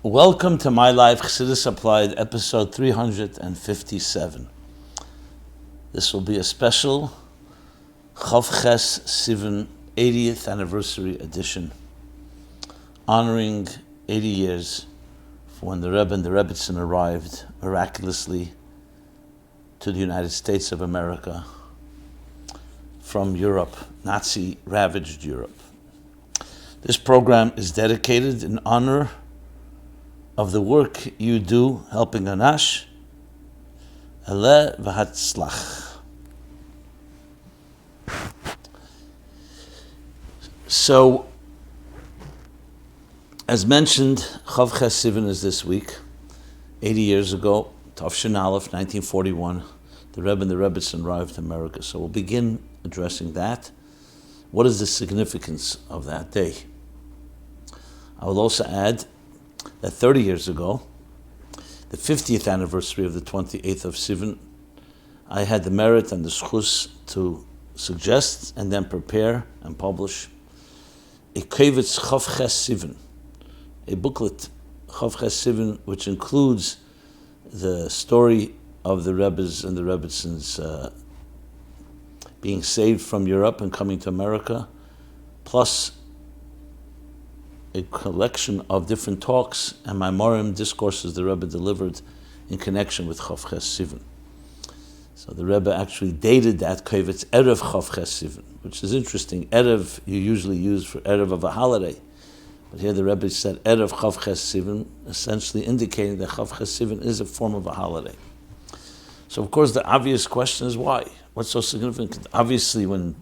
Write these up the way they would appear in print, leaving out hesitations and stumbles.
Welcome to My Life Chassidus Applied, episode 357. This will be a special Chav Ches Sivan 80th anniversary edition, honoring 80 years for when the Rebbe and the Rebbetzin arrived miraculously to the United States of America from Europe, Nazi-ravaged Europe. This program is dedicated in honor of the work you do helping Anash, Ele v'hatzlach. So, as mentioned, Chav Ches Sivan is this week. 80 years ago, Tafshin Aleph, 1941, the Rebbe and the Rebbetzin arrived to America. So we'll begin addressing that. What is the significance of that day? I will also add that 30 years ago, the 50th anniversary of the 28th of Sivan, I had the merit and the schus to suggest and then prepare and publish a Kavitz Chav Ches Sivan, a booklet, Chav Ches Sivan, which includes the story of the Rebbes and the Rebbetzins being saved from Europe and coming to America, plus a collection of different talks and Maimorim discourses the Rebbe delivered in connection with Chav Ches Sivan. So the Rebbe actually dated that Kavitz Erev Chav Ches Sivan, which is interesting. Erev you usually use for Erev of a holiday, but here the Rebbe said Erev Chav Ches Sivan, essentially indicating that Chav Ches Sivan is a form of a holiday. So of course the obvious question is why? What's so significant? Obviously when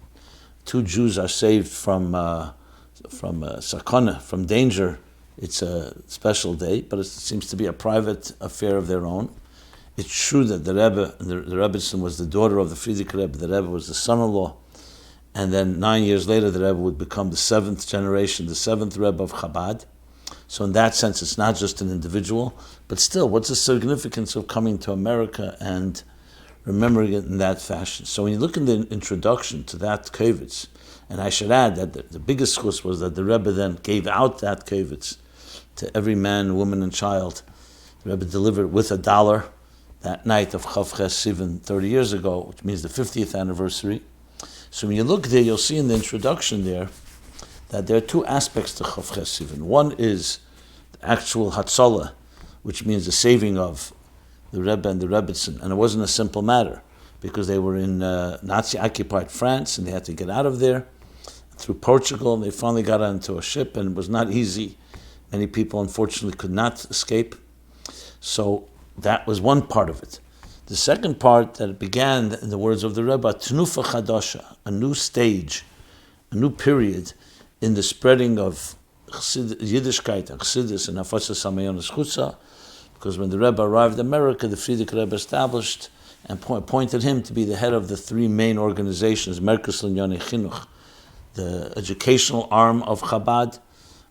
two Jews are saved from sakana, from danger, it's a special day, but it seems to be a private affair of their own. It's true that the Rebbe, the Rebbetzin was the daughter of the Frierdiker Rebbe, the Rebbe was the son-in-law, and then 9 years later the Rebbe would become the seventh generation, the seventh Rebbe of Chabad. So in that sense it's not just an individual, but still, what's the significance of coming to America and remembering it in that fashion? So when you look in the introduction to that Kavitz, and I should add that the biggest schus was that the Rebbe then gave out that kavitz to every man, woman, and child. The Rebbe delivered with $1 that night of Chav Ches Sivan 30 years ago, which means the 50th anniversary. So when you look there, you'll see in the introduction there that there are two aspects to Chav Ches Sivan. One is the actual Hatzalah, which means the saving of the Rebbe and the Rebbetzin, and it wasn't a simple matter because they were in Nazi-occupied France and they had to get out of there through Portugal, and they finally got onto a ship, and it was not easy. Many people, unfortunately, could not escape. So that was one part of it. The second part, that it began, in the words of the Rebbe, Tnufa Chadasha, a new stage, a new period in the spreading of Yiddishkeit, Chassidus, and Hafatzas Hamayonas Chutza, because when the Rebbe arrived in America, the Frierdiker Rebbe established and appointed him to be the head of the three main organizations, Merkos L'Inyonei Chinuch, the educational arm of Chabad,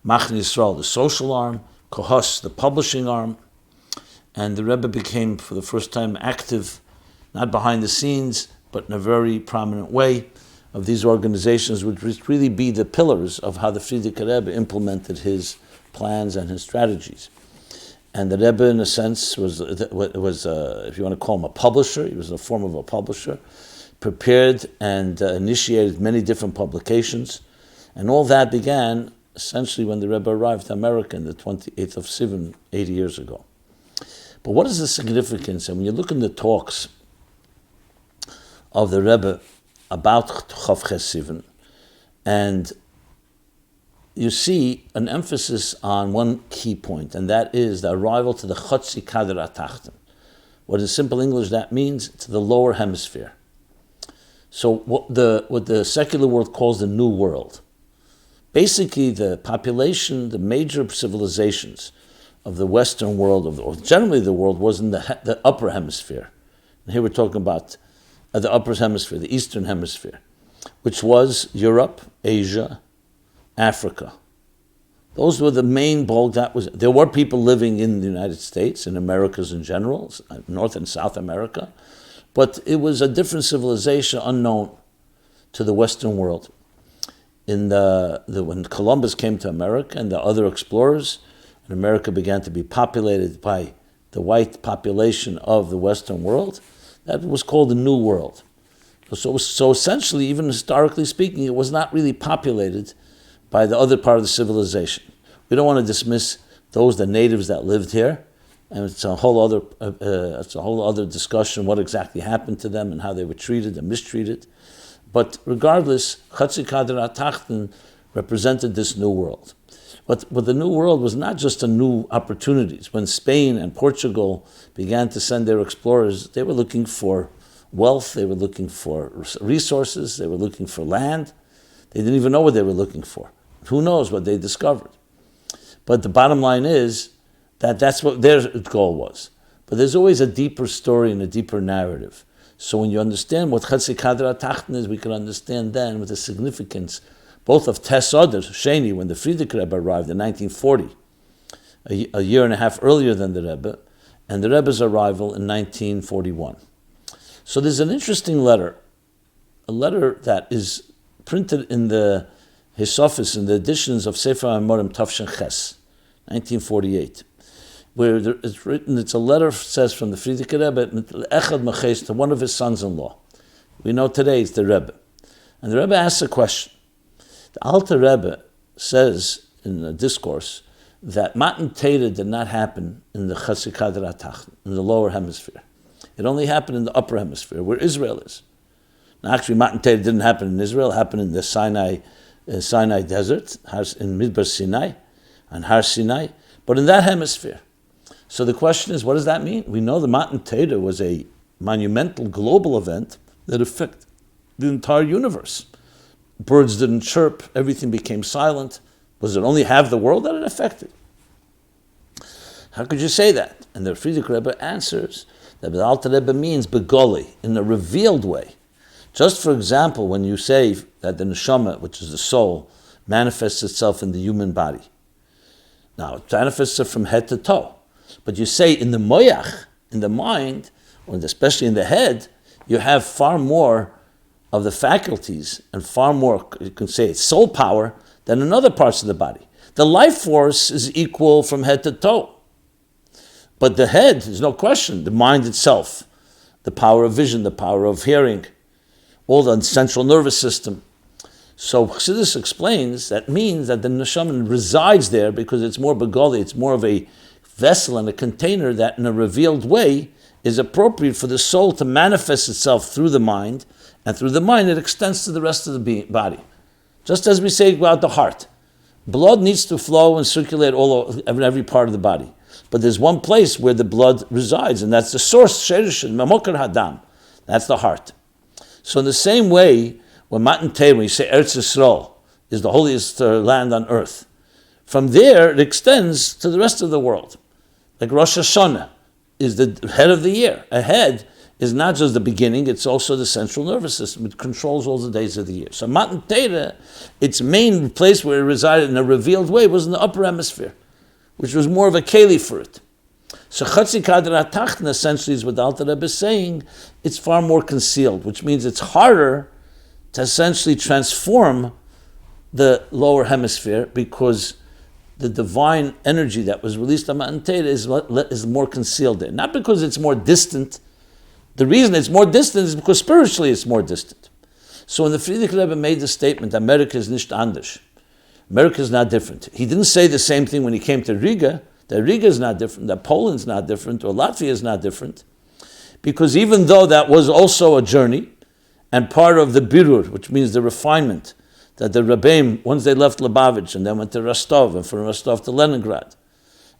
Machne Yisrael, the social arm, Kohos, the publishing arm, and the Rebbe became, for the first time, active, not behind the scenes, but in a very prominent way, of these organizations, which would really be the pillars of how the Frierdiker Rebbe implemented his plans and his strategies. And the Rebbe, in a sense, was if you want to call him a publisher, he was in the form of a publisher, prepared and initiated many different publications, and all that began essentially when the Rebbe arrived to America in the 28th of Sivan, 80 years ago. But what is the significance? And when you look in the talks of the Rebbe about Chav Ches Sivan, and you see an emphasis on one key point, and that is the arrival to the Chotzi Kader Atachton. What in simple English that means, to the lower hemisphere. So what the secular world calls the New World. Basically, the population, the major civilizations of the Western world, or generally the world, was in the upper hemisphere. And here we're talking about the upper hemisphere, the Eastern hemisphere, which was Europe, Asia, Africa. Those were the main bulk. There were people living in the United States, in Americas in general, North and South America, but it was a different civilization unknown to the Western world. When Columbus came to America and the other explorers, and America began to be populated by the white population of the Western world, that was called the New World. So essentially, even historically speaking, it was not really populated by the other part of the civilization. We don't want to dismiss the natives that lived here, and it's a whole other discussion what exactly happened to them and how they were treated and mistreated. But regardless, Chatzi Kadra Tachten represented this new world. But the new world was not just a new opportunities. When Spain and Portugal began to send their explorers, they were looking for wealth, they were looking for resources, they were looking for land. They didn't even know what they were looking for. Who knows what they discovered? But the bottom line is that that's what their goal was. But there's always a deeper story and a deeper narrative. So when you understand what Chatzi Kadra Tachten is, we can understand then with the significance both of Tes Adar, Sheni, when the Frierdiker Rebbe arrived in 1940, a year and a half earlier than the Rebbe, and the Rebbe's arrival in 1941. So there's an interesting letter, a letter that is printed in the Hisofis, in the editions of Sefer HaMorim Tafshin Ches, 1948, where it's written, it's a letter, says from the Frierdiker Rebbe, Echad Meches, to one of his sons-in-law. We know today it's the Rebbe. And the Rebbe asks a question. The Alter Rebbe says in a discourse that Matan Torah did not happen in the Chatzi Kadra Tachten, in the lower hemisphere. It only happened in the upper hemisphere, where Israel is. Now, actually, Matan Torah didn't happen in Israel. It happened in the Sinai desert, in Midbar Sinai, and Har Sinai, but in that hemisphere. So the question is, what does that mean? We know the Matan Torah was a monumental global event that affected the entire universe. Birds didn't chirp, everything became silent. Was it only half the world that it affected? How could you say that? And the Frierdiker Rebbe answers that the Alter Rebbe means begoli, in a revealed way. Just for example, when you say that the neshama, which is the soul, manifests itself in the human body. Now, it manifests it from head to toe. But you say in the moyach, in the mind, or especially in the head, you have far more of the faculties and far more, you can say it's soul power, than in other parts of the body. The life force is equal from head to toe. But the head, there's no question, the mind itself, the power of vision, the power of hearing, all the central nervous system. So Chassidus explains that means that the neshama resides there because it's more begoli, it's more of a vessel and a container that in a revealed way is appropriate for the soul to manifest itself through the mind, and through the mind it extends to the rest of the body. Just as we say about the heart. Blood needs to flow and circulate every part of the body. But there's one place where the blood resides, and that's the source, Sheresh, Mamokar Hadam. That's the heart. So in the same way, when Matan Torah, when you say Eretz Yisrael, is the holiest land on earth, from there it extends to the rest of the world. Like Rosh Hashanah is the head of the year. A head is not just the beginning, it's also the central nervous system. It controls all the days of the year. So Matan Torah, its main place where it resided in a revealed way was in the upper hemisphere, which was more of a keli for it. So Chatzi Kadra Tachten essentially is what the Alter Rebbe is saying, it's far more concealed, which means it's harder to essentially transform the lower hemisphere because the divine energy that was released on Matan Torah is more concealed there. Not because it's more distant. The reason it's more distant is because spiritually it's more distant. So when the Frierdiker Rebbe made the statement, America is nicht anders, America is not different. He didn't say the same thing when he came to Riga, that Riga is not different, that Poland's not different, or Latvia is not different. Because even though that was also a journey, and part of the birur, which means the refinement, that the Rebbeim, once they left Lubavitch and then went to Rostov, and from Rostov to Leningrad,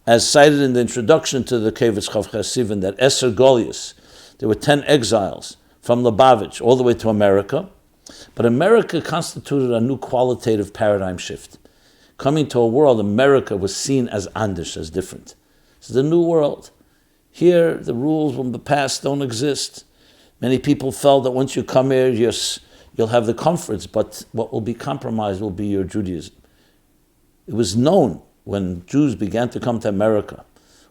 as cited in the introduction to the Kevis Chav Sivan, that Eser Golius, there were 10 exiles from Lubavitch all the way to America. But America constituted a new qualitative paradigm shift. Coming to a world, America was seen as anders, as different. It's the new world. Here, the rules from the past don't exist. Many people felt that once you come here, you'll have the comforts, but what will be compromised will be your Judaism. It was known when Jews began to come to America.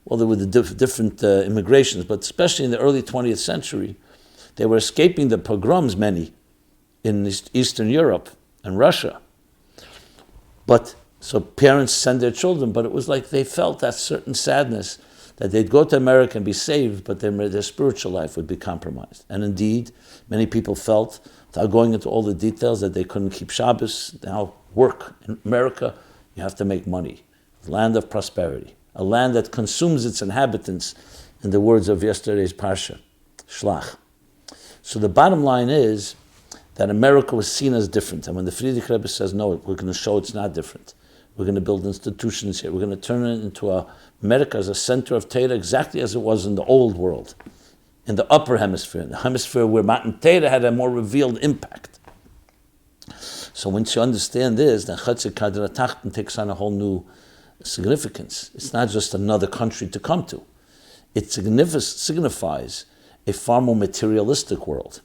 Well, there were the different immigrations, but especially in the early 20th century, they were escaping the pogroms, many, in Eastern Europe and Russia. But So parents send their children, but it was like they felt that certain sadness that they'd go to America and be saved, but their spiritual life would be compromised. And indeed, many people felt, without going into all the details, that they couldn't keep Shabbos. Now, work in America, you have to make money. Land of prosperity. A land that consumes its inhabitants, in the words of yesterday's Parsha, Shlach. So the bottom line is that America was seen as different. And when the Friedrich Rebbe says, no, we're going to show it's not different. We're going to build institutions here. We're going to turn it into America as a center of Torah, exactly as it was in the old world, in the upper hemisphere, the hemisphere where Matan Torah had a more revealed impact. So once you understand this, then Chassidic Tachten takes on a whole new significance. It's not just another country to come to. It signifies a far more materialistic world,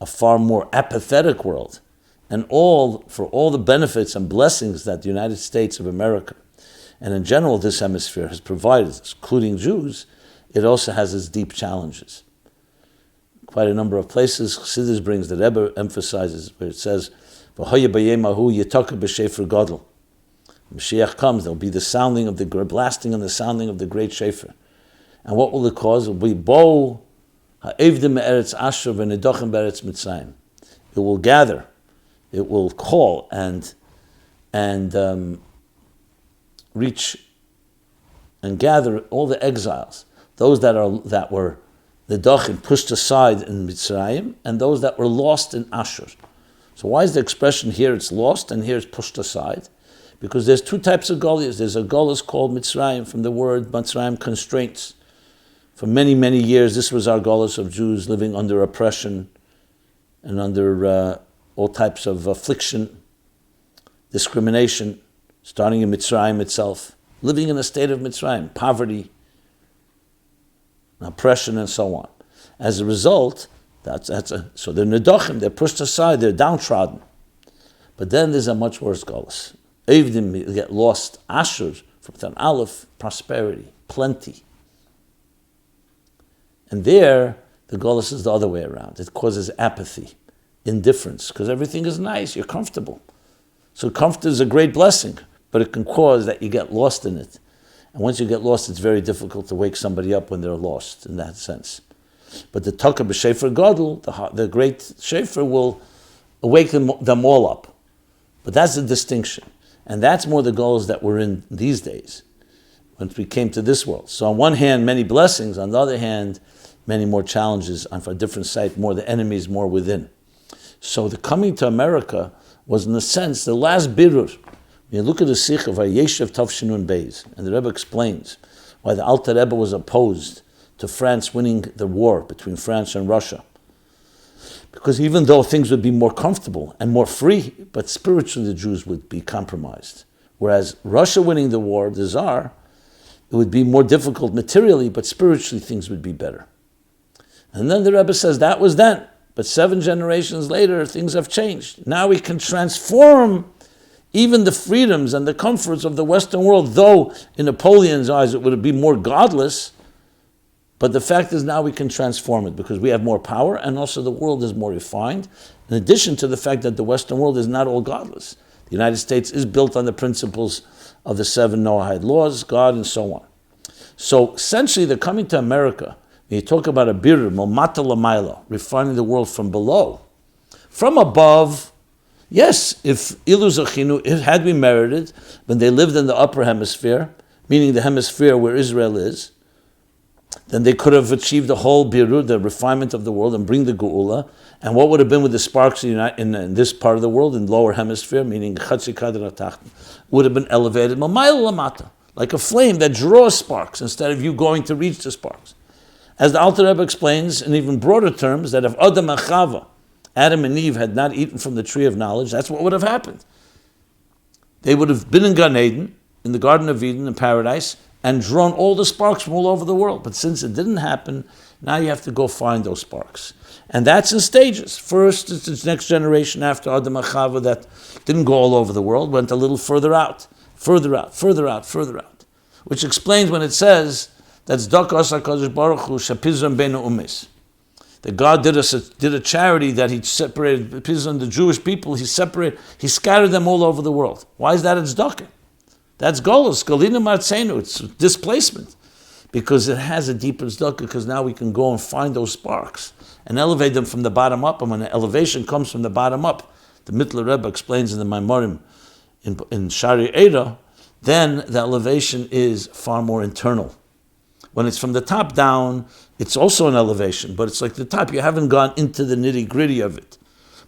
a far more apathetic world, and for all the benefits and blessings that the United States of America and in general this hemisphere has provided, including Jews, it also has its deep challenges. Quite a number of places, Chassidus brings, the Rebbe emphasizes, where it says, V'hoye b'yemahu yitaka b'shefer gadol. Mashiach comes, there'll be the sounding of the blasting and the sounding of the great shefer. And what will it cause? It will be bo ha'evdim me'eretz asher v'nedochem be'eretz mitzrayim. It will gather, it will call and reach and gather all the exiles, those that were the Dochim pushed aside in Mitzrayim, and those that were lost in Asher. So why is the expression here it's lost and here it's pushed aside? Because there's two types of Golias. There's a Golias called Mitzrayim, from the word Mitzrayim, constraints. For many, many years, this was our Golias of Jews living under oppression and under all types of affliction, discrimination, starting in Mitzrayim itself, living in a state of Mitzrayim, poverty, oppression, and so on. As a result, so they're nedochim, they're pushed aside, they're downtrodden. But then there's a much worse Golias. Evdim get lost. Asher, from an Aleph, prosperity, plenty. And there, the Golias is the other way around. It causes apathy, indifference, because everything is nice, you're comfortable. So comfort is a great blessing, but it can cause that you get lost in it. And once you get lost, it's very difficult to wake somebody up when they're lost, in that sense. But the Taka b'Shefer Gadol, the great Shefer, will awaken them all up. But that's the distinction. And that's more the goals that we're in these days, once we came to this world. So on one hand, many blessings. On the other hand, many more challenges. On for a different side, more the enemies, more within. So the coming to America was, in a sense, the last birur. When you look at the Sikh of Yeshiv Tavshinun Beis, and the Rebbe explains why the Alter Rebbe was opposed to France winning the war between France and Russia. Because even though things would be more comfortable and more free, but spiritually the Jews would be compromised. Whereas Russia winning the war, the Tsar, it would be more difficult materially, but spiritually things would be better. And then the Rebbe says that was then. But 7 generations later, things have changed. Now we can transform even the freedoms and the comforts of the Western world, though in Napoleon's eyes it would be more godless. But the fact is now we can transform it because we have more power and also the world is more refined. In addition to the fact that the Western world is not all godless. The United States is built on the principles of the 7 Noahide laws, God, and so on. So essentially they're coming to America. When you talk about a birur, Momata Lamaila, refining the world from below. From above, yes, if Ilu Zachinu, it had been merited when they lived in the upper hemisphere, meaning the hemisphere where Israel is, then they could have achieved the whole birur, the refinement of the world, and bring the geula. And what would have been with the sparks in this part of the world, in the lower hemisphere, meaning Chassidic, would have been elevated, Mamayla Lamata, like a flame that draws sparks instead of you going to reach the sparks. As the Alter Rebbe explains in even broader terms, that if Adam and Chava, Adam and Eve, had not eaten from the tree of knowledge, that's what would have happened. They would have been in Gan Eden, in the Garden of Eden, in paradise, and drawn all the sparks from all over the world. But since it didn't happen, now you have to go find those sparks. And that's in stages. First, it's the next generation after Adam and Chava that didn't go all over the world, went a little further out, which explains when it says, that's Dakas HaKadosh Baruch Hu Shapizram Beinu Umis. That God did a charity that He separated Pizram, the Jewish people. He scattered them all over the world. Why is that? It's Tzedakah. That's golus, galina martzenu, it's displacement. Because it has a deeper tzedakah, because now we can go and find those sparks and elevate them from the bottom up. And when the elevation comes from the bottom up, the Mittler Rebbe explains in the Maimorim in Shari Eira, then the elevation is far more internal. When it's from the top down, it's also an elevation, but it's like the top, you haven't gone into the nitty-gritty of it.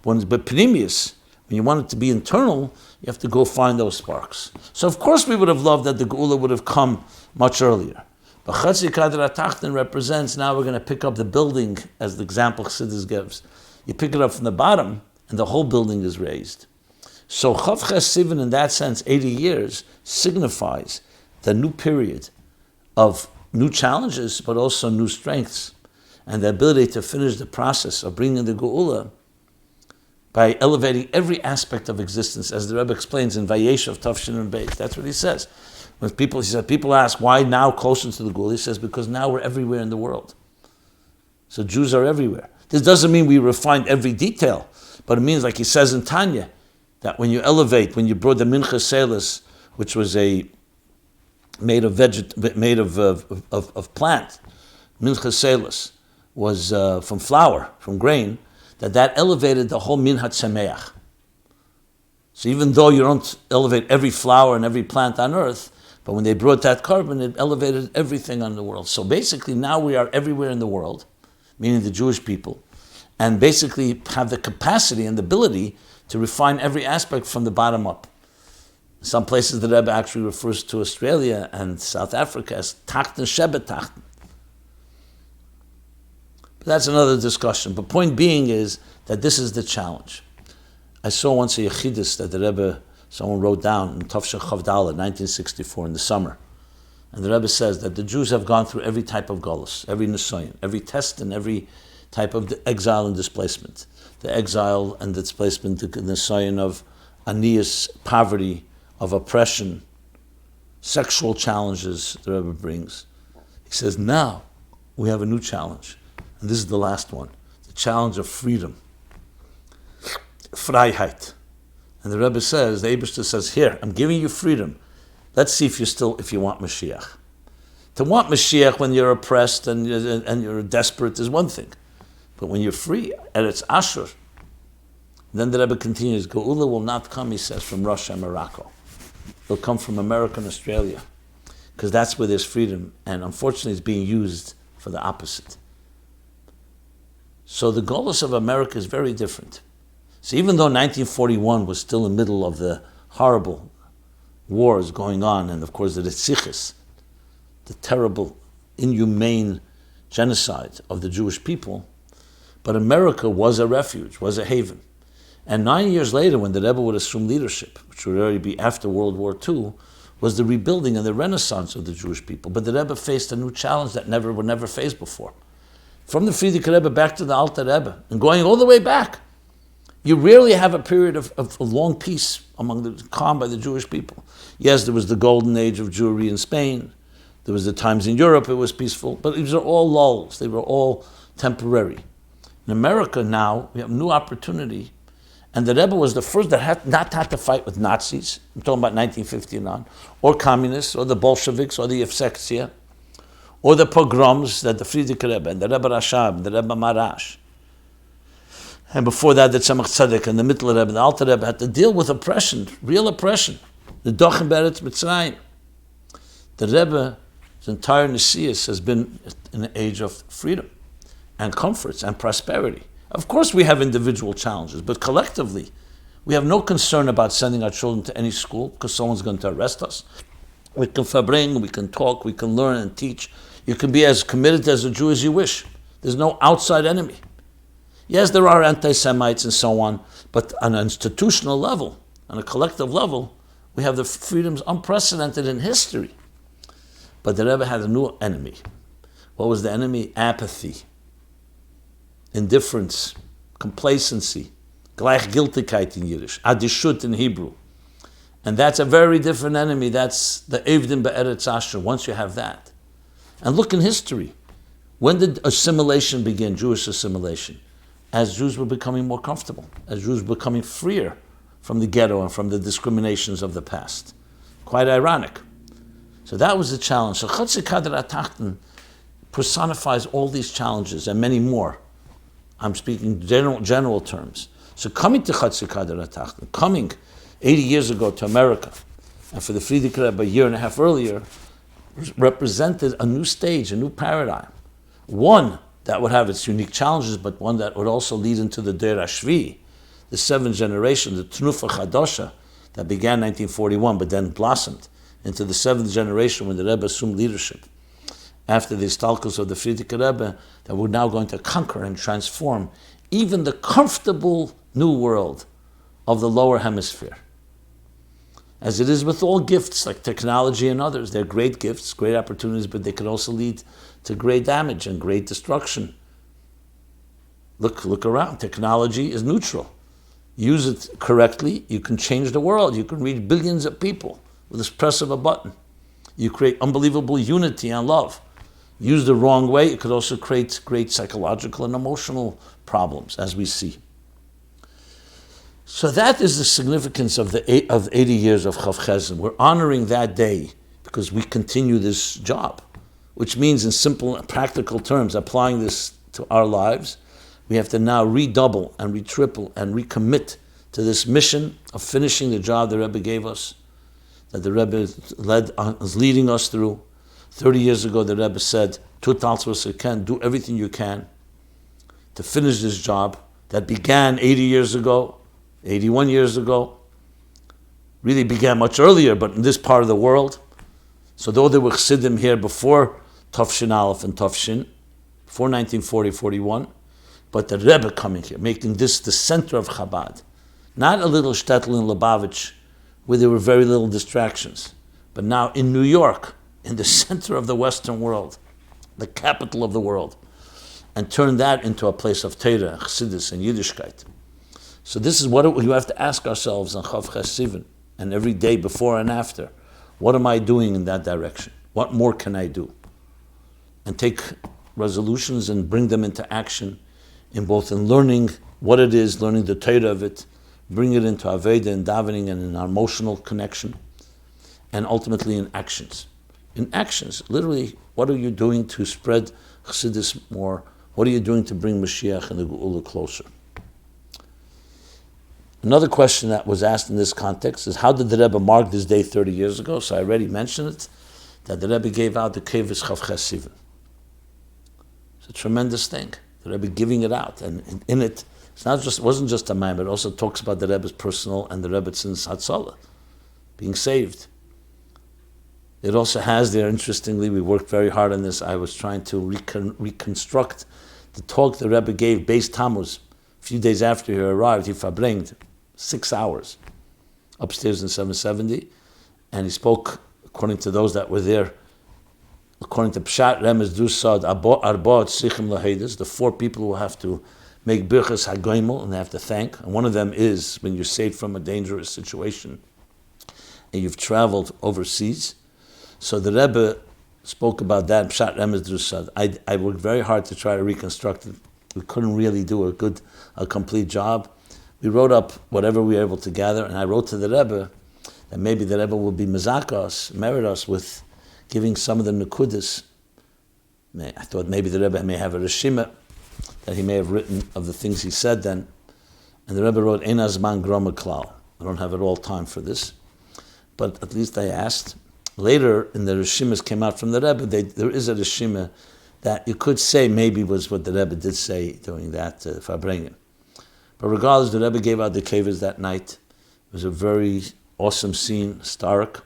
But Pnimius, when you want it to be internal, you have to go find those sparks. So of course we would have loved that the Geula would have come much earlier. But Chatzi Kadra Tachten represents, now we're going to pick up the building, as the example Chassidus gives. You pick it up from the bottom, and the whole building is raised. So Chav Ches Sivan, in that sense, 80 years, signifies the new period of new challenges, but also new strengths, and the ability to finish the process of bringing the Geula by elevating every aspect of existence, as the Rebbe explains in Vayeshev Tavshin and Beis. That's what he says. When people ask, why now closer to the Geula? He says, because now we're everywhere in the world. So Jews are everywhere. This doesn't mean we refine every detail, but it means, like he says in Tanya, that when you elevate, when you brought the Mincha Selis, which was made of plant, Mincha Selis was from flour, from grain, that elevated the whole Minhat Semeach. So even though you don't elevate every flower and every plant on earth, but when they brought that carbon, it elevated everything on the world. So basically now we are everywhere in the world, meaning the Jewish people, and basically have the capacity and the ability to refine every aspect from the bottom up. Some places the Rebbe actually refers to Australia and South Africa as Tachten Shebe Tachten. But that's another discussion. But point being is that this is the challenge. I saw once a Yechidus that the Rebbe, someone wrote down in Tafshin Chavdala, 1964, in the summer. And the Rebbe says that the Jews have gone through every type of galus, every nisayon, every test and every type of exile and displacement. The exile and displacement, the nisayon of anias, poverty, of oppression, sexual challenges the Rebbe brings. He says, now we have a new challenge. And this is the last one, the challenge of freedom. Freiheit. And the Rebbe says, the Eibishter says, here, I'm giving you freedom. Let's see if you want Mashiach. To want Mashiach when you're oppressed and you're desperate is one thing. But when you're free, and it's Asher, then the Rebbe continues, Geula will not come, he says, from Russia and Morocco. It'll come from America and Australia, because that's where there's freedom, and unfortunately it's being used for the opposite. So the Golus of America is very different. So even though 1941 was still in the middle of the horrible wars going on, and of course the Retzichis, the terrible, inhumane genocide of the Jewish people, but America was a refuge, was a haven. And 9 years later, when the Rebbe would assume leadership, which would already be after World War II, was the rebuilding and the renaissance of the Jewish people. But the Rebbe faced a new challenge that were never faced before. From the Frierdiker Rebbe back to the Alter Rebbe, and going all the way back, you rarely have a period of long peace calm by the Jewish people. Yes, there was the golden age of Jewry in Spain. There was the times in Europe it was peaceful, but these are all lulls. They were all temporary. In America now, we have new opportunity. And the Rebbe was the first that had not had to fight with Nazis. I'm talking about 1959, or communists, or the Bolsheviks, or the Yevsektia, or the pogroms that the Frierdiker Rebbe, and the Rebbe Rashab, the Rebbe Marash, and before that the Tzemach Tzedek, and the Mittler Rebbe, the Alter Rebbe had to deal with oppression, real oppression. The Dochen Beretz Mitzrayim. The Rebbe's entire Nesius has been in an age of freedom, and comforts, and prosperity. Of course we have individual challenges, but collectively, we have no concern about sending our children to any school because someone's going to arrest us. We can fabring, we can talk, we can learn and teach. You can be as committed as a Jew as you wish. There's no outside enemy. Yes, there are anti-Semites and so on, but on an institutional level, on a collective level, we have the freedoms unprecedented in history. But the Rebbe had a new enemy. What was the enemy? Apathy, indifference, complacency, Gleichgültigkeit in Yiddish, Adishut in Hebrew. And that's a very different enemy. That's the Evdim Be'eretz Asher, once you have that. And look in history. When did assimilation begin, Jewish assimilation? As Jews were becoming more comfortable, as Jews were becoming freer from the ghetto and from the discriminations of the past. Quite ironic. So that was the challenge. So Chatzik Kadar Atachten personifies all these challenges and many more. I'm speaking general terms. So coming to Chatzik Kadar Atachten, coming 80 years ago to America, and for the Frierdiker Rebbe a year and a half earlier, represented a new stage, a new paradigm. One that would have its unique challenges, but one that would also lead into the Der Ashvi, the seventh generation, the Tnufa Chadosha, that began in 1941, but then blossomed into the seventh generation when the Rebbe assumed leadership. After the Istalkus of the Frierdiker Rebbe, that we're now going to conquer and transform even the comfortable new world of the lower hemisphere. As it is with all gifts, like technology and others, they're great gifts, great opportunities, but they can also lead to great damage and great destruction. Look around. Technology is neutral. Use it correctly, you can change the world. You can reach billions of people with the press of a button. You create unbelievable unity and love. Used the wrong way, it could also create great psychological and emotional problems, as we see. So that is the significance of 80 years of Chav Chesed. We're honoring that day because we continue this job, which means in simple and practical terms, applying this to our lives, we have to now redouble and retriple and recommit to this mission of finishing the job the Rebbe gave us, that the Rebbe is leading us through. 30 years ago, the Rebbe said, do everything you can to finish this job that began 80 years ago, 81 years ago, really began much earlier, but in this part of the world. So though there were Chassidim here before Tafshin Aleph and Tafshin, before 1940-41, but the Rebbe coming here, making this the center of Chabad. Not a little shtetl in Lubavitch, where there were very little distractions, but now in New York, in the center of the Western world, the capital of the world, and turn that into a place of Torah, Chassidus, and Yiddishkeit. So this is what we have to ask ourselves on Chav Chesed and every day before and after. What am I doing in that direction? What more can I do? And take resolutions and bring them into action in learning what it is, learning the Torah of it, bring it into Aveda and davening and in our emotional connection, and ultimately in actions. In actions, literally, what are you doing to spread Chassidus more? What are you doing to bring Mashiach and the Geula closer? Another question that was asked in this context is, how did the Rebbe mark this day 30 years ago? So I already mentioned it, that the Rebbe gave out the Kevis Chav Chesed. It's a tremendous thing. The Rebbe giving it out, and in it, wasn't just a mime, it also talks about the Rebbe's personal and the Rebbetzins Hatzalah, being saved. It also has there, interestingly, we worked very hard on this, I was trying to reconstruct the talk the Rebbe gave, Beis Tammuz, a few days after he arrived. He verbringed 6 hours upstairs in 770, and he spoke, according to those that were there, according to Pshat, Remez, Dusad, Arba'at, Sichim, Lahedis, the 4 people who have to make Birchas HaGoimel, and they have to thank. And one of them is when you're saved from a dangerous situation and you've traveled overseas. So the Rebbe spoke about that, Pshat, Remez, Dusad. I worked very hard to try to reconstruct it. We couldn't really do a complete job. We wrote up whatever we were able to gather, and I wrote to the Rebbe that maybe the Rebbe will be mezakah, merit us with giving some of the nekudas. I thought maybe the Rebbe may have a reshima that he may have written of the things he said then. And the Rebbe wrote, Ein Azman Groma Klal. I don't have it all time for this, but at least I asked. Later, in the reshimas came out from the Rebbe, there is a reshima that you could say maybe was what the Rebbe did say during that Farbrengen. But regardless, the Rebbe gave out the kavers that night. It was a very awesome scene, historic.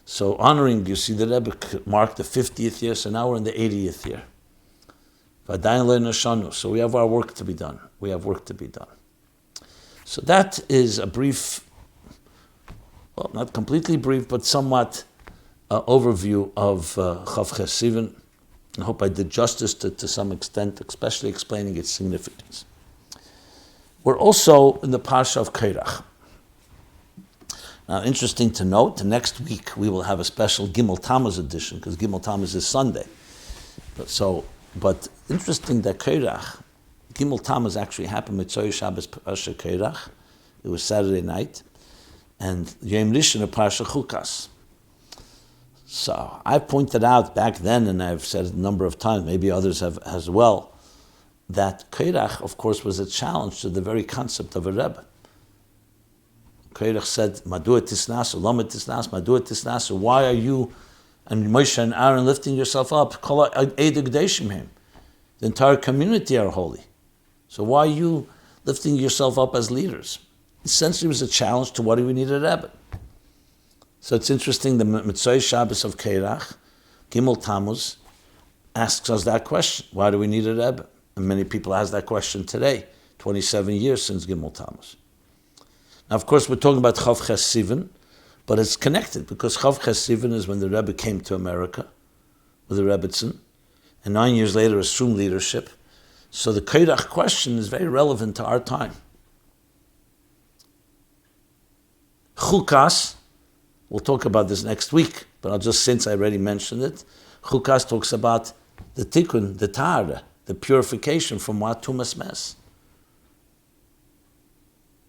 So honoring, you see, the Rebbe marked the 50th year, so now we're in the 80th year. So we have our work to be done. So that is a brief, well, not completely brief, but somewhat overview of Chav Chesed. I hope I did justice to some extent, especially explaining its significance. We're also in the Parsha of Korach. Now, interesting to note, next week we will have a special Gimel Tammuz edition, because Gimel Tammuz is Sunday. But interesting that Korach, Gimel Tammuz actually happened with Mitzvah Shabbos Korach. It was Saturday night, and Yom Rishon of Parsha Chukas. So I pointed out back then, and I've said it a number of times, maybe others have as well, that Korach, of course, was a challenge to the very concept of a Rebbe. Korach said, Madua tisnasu, lama tisnas, Madua tisnasu, why are you and Moshe and Aaron lifting yourself up? The entire community are holy. So why are you lifting yourself up as leaders? Essentially, it was a challenge to what do we need a Rebbe. So it's interesting, the Mitzvah Shabbos of Korach, Gimel Tammuz, asks us that question. Why do we need a Rebbe? And many people ask that question today, 27 years since Gimel Tammuz. Now, of course, we're talking about Chav Ches Sivan, but it's connected because Chav Ches Sivan is when the Rebbe came to America with the Rebbitzin, and 9 years later assumed leadership. So the Korach question is very relevant to our time. Chukas, we'll talk about this next week, but I'll just, since I already mentioned it, Chukas talks about the tikkun, the tahara, the purification from what tumas mes.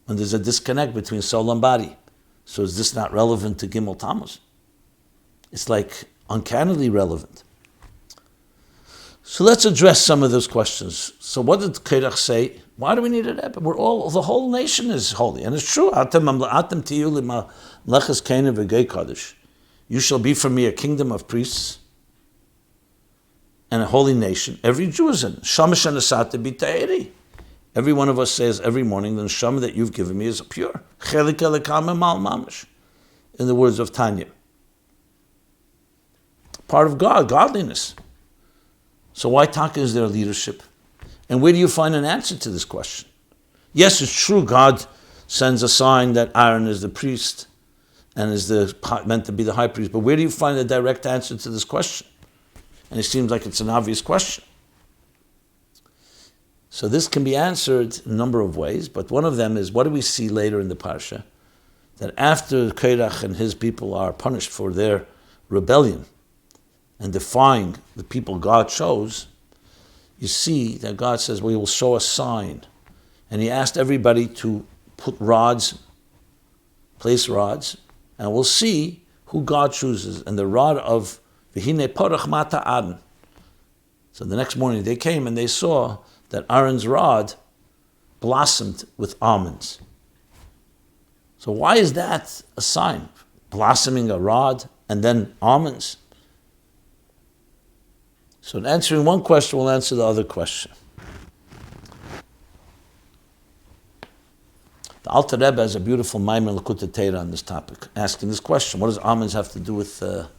When there's a disconnect between soul and body. So is this not relevant to Gimel Tammuz? It's like uncannily relevant. So let's address some of those questions. So what did Korach say? Why do we need a Rebbe? The whole nation is holy. And it's true. You shall be for me a kingdom of priests and a holy nation. Every Jew is in. Every one of us says every morning, the neshama that you've given me is pure. In the words of Tanya. Part of God, godliness. So why Taka is there leadership? And where do you find an answer to this question? Yes, it's true, God sends a sign that Aaron is the priest and is meant to be the high priest, but where do you find a direct answer to this question? And it seems like it's an obvious question. So this can be answered in a number of ways, but one of them is, what do we see later in the Parsha? That after Korach and his people are punished for their rebellion and defying the people God chose, you see that God says, we will show a sign. And he asked everybody to put rods, place rods, and we'll see who God chooses. And the rod of V'hine Korach mata Aaron. So the next morning they came and they saw that Aaron's rod blossomed with almonds. So why is that a sign? Blossoming a rod and then almonds? So in answering one question, we'll answer the other question. The Alter Rebbe has a beautiful Maimer L'Kutei Torah on this topic, asking this question: what does almonds have to do with a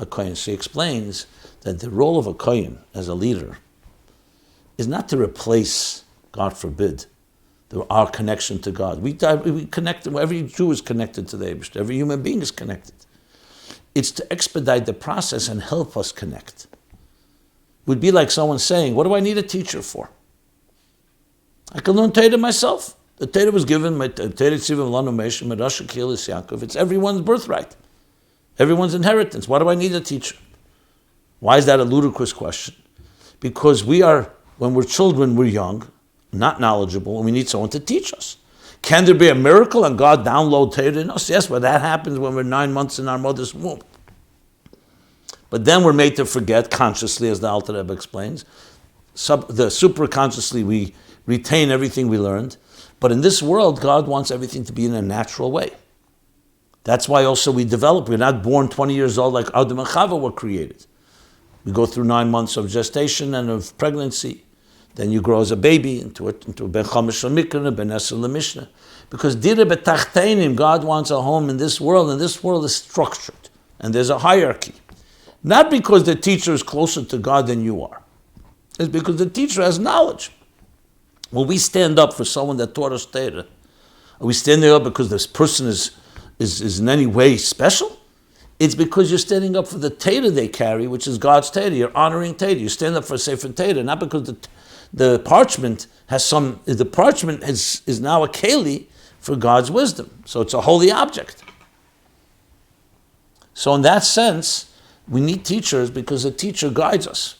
kohen? So he explains that the role of a kohen as a leader is not to replace, God forbid, our connection to God. We connect. Every Jew is connected to the Eibishter. Every human being is connected. It's to expedite the process and help us connect. It would be like someone saying, what do I need a teacher for? I can learn Torah myself. The Torah was given, it's everyone's birthright, everyone's inheritance. Why do I need a teacher? Why is that a ludicrous question? Because when we're children, we're young, not knowledgeable, and we need someone to teach us. Can there be a miracle and God download Torah in us? Yes, but that happens when we're 9 months in our mother's womb. But then we're made to forget consciously, as the Alter Rebbe explains. The superconsciously, we retain everything we learned. But in this world, God wants everything to be in a natural way. That's why also we develop. We're not born 20 years old like Adam and Chava were created. We go through 9 months of gestation and of pregnancy. Then you grow as a baby into a Ben Chamish Mikra, Ben Esel Mishnah. Because Dira B'Tachteinim, God wants a home in this world, and this world is structured. And there's a hierarchy. Not because the teacher is closer to God than you are. It's because the teacher has knowledge. When we stand up for someone that taught us Torah, are we standing up because this person is in any way special? It's because you're standing up for the Torah they carry, which is God's Torah. You're honoring Torah. You stand up for Sefer Torah, not because the parchment is now a keli for God's wisdom. So it's a holy object. So in that sense, we need teachers because a teacher guides us.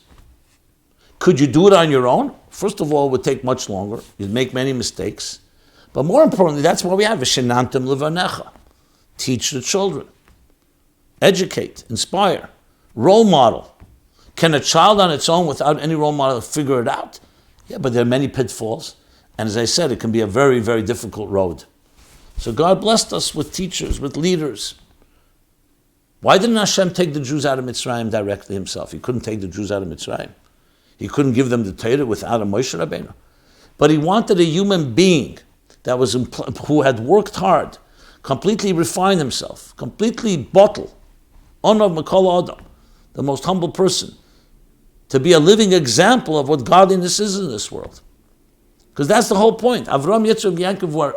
Could you do it on your own? First of all, it would take much longer. You'd make many mistakes. But more importantly, that's why we have V'shenantem levanecha. Teach the children. educate, inspire, role model. Can a child on its own, without any role model, figure it out? Yeah, but there are many pitfalls. And as I said, it can be a very, very difficult road. So God blessed us with teachers, with leaders. Why didn't Hashem take the Jews out of Mitzrayim directly himself? He couldn't take the Jews out of Mitzrayim. He couldn't give them the Torah without a Moshe Rabbeinu. But he wanted a human being that was who had worked hard, completely refined himself, completely bottle, Onav Makol Adam, the most humble person, to be a living example of what godliness is in this world. Because that's the whole point. Avram, Yitzchak, Yaakov were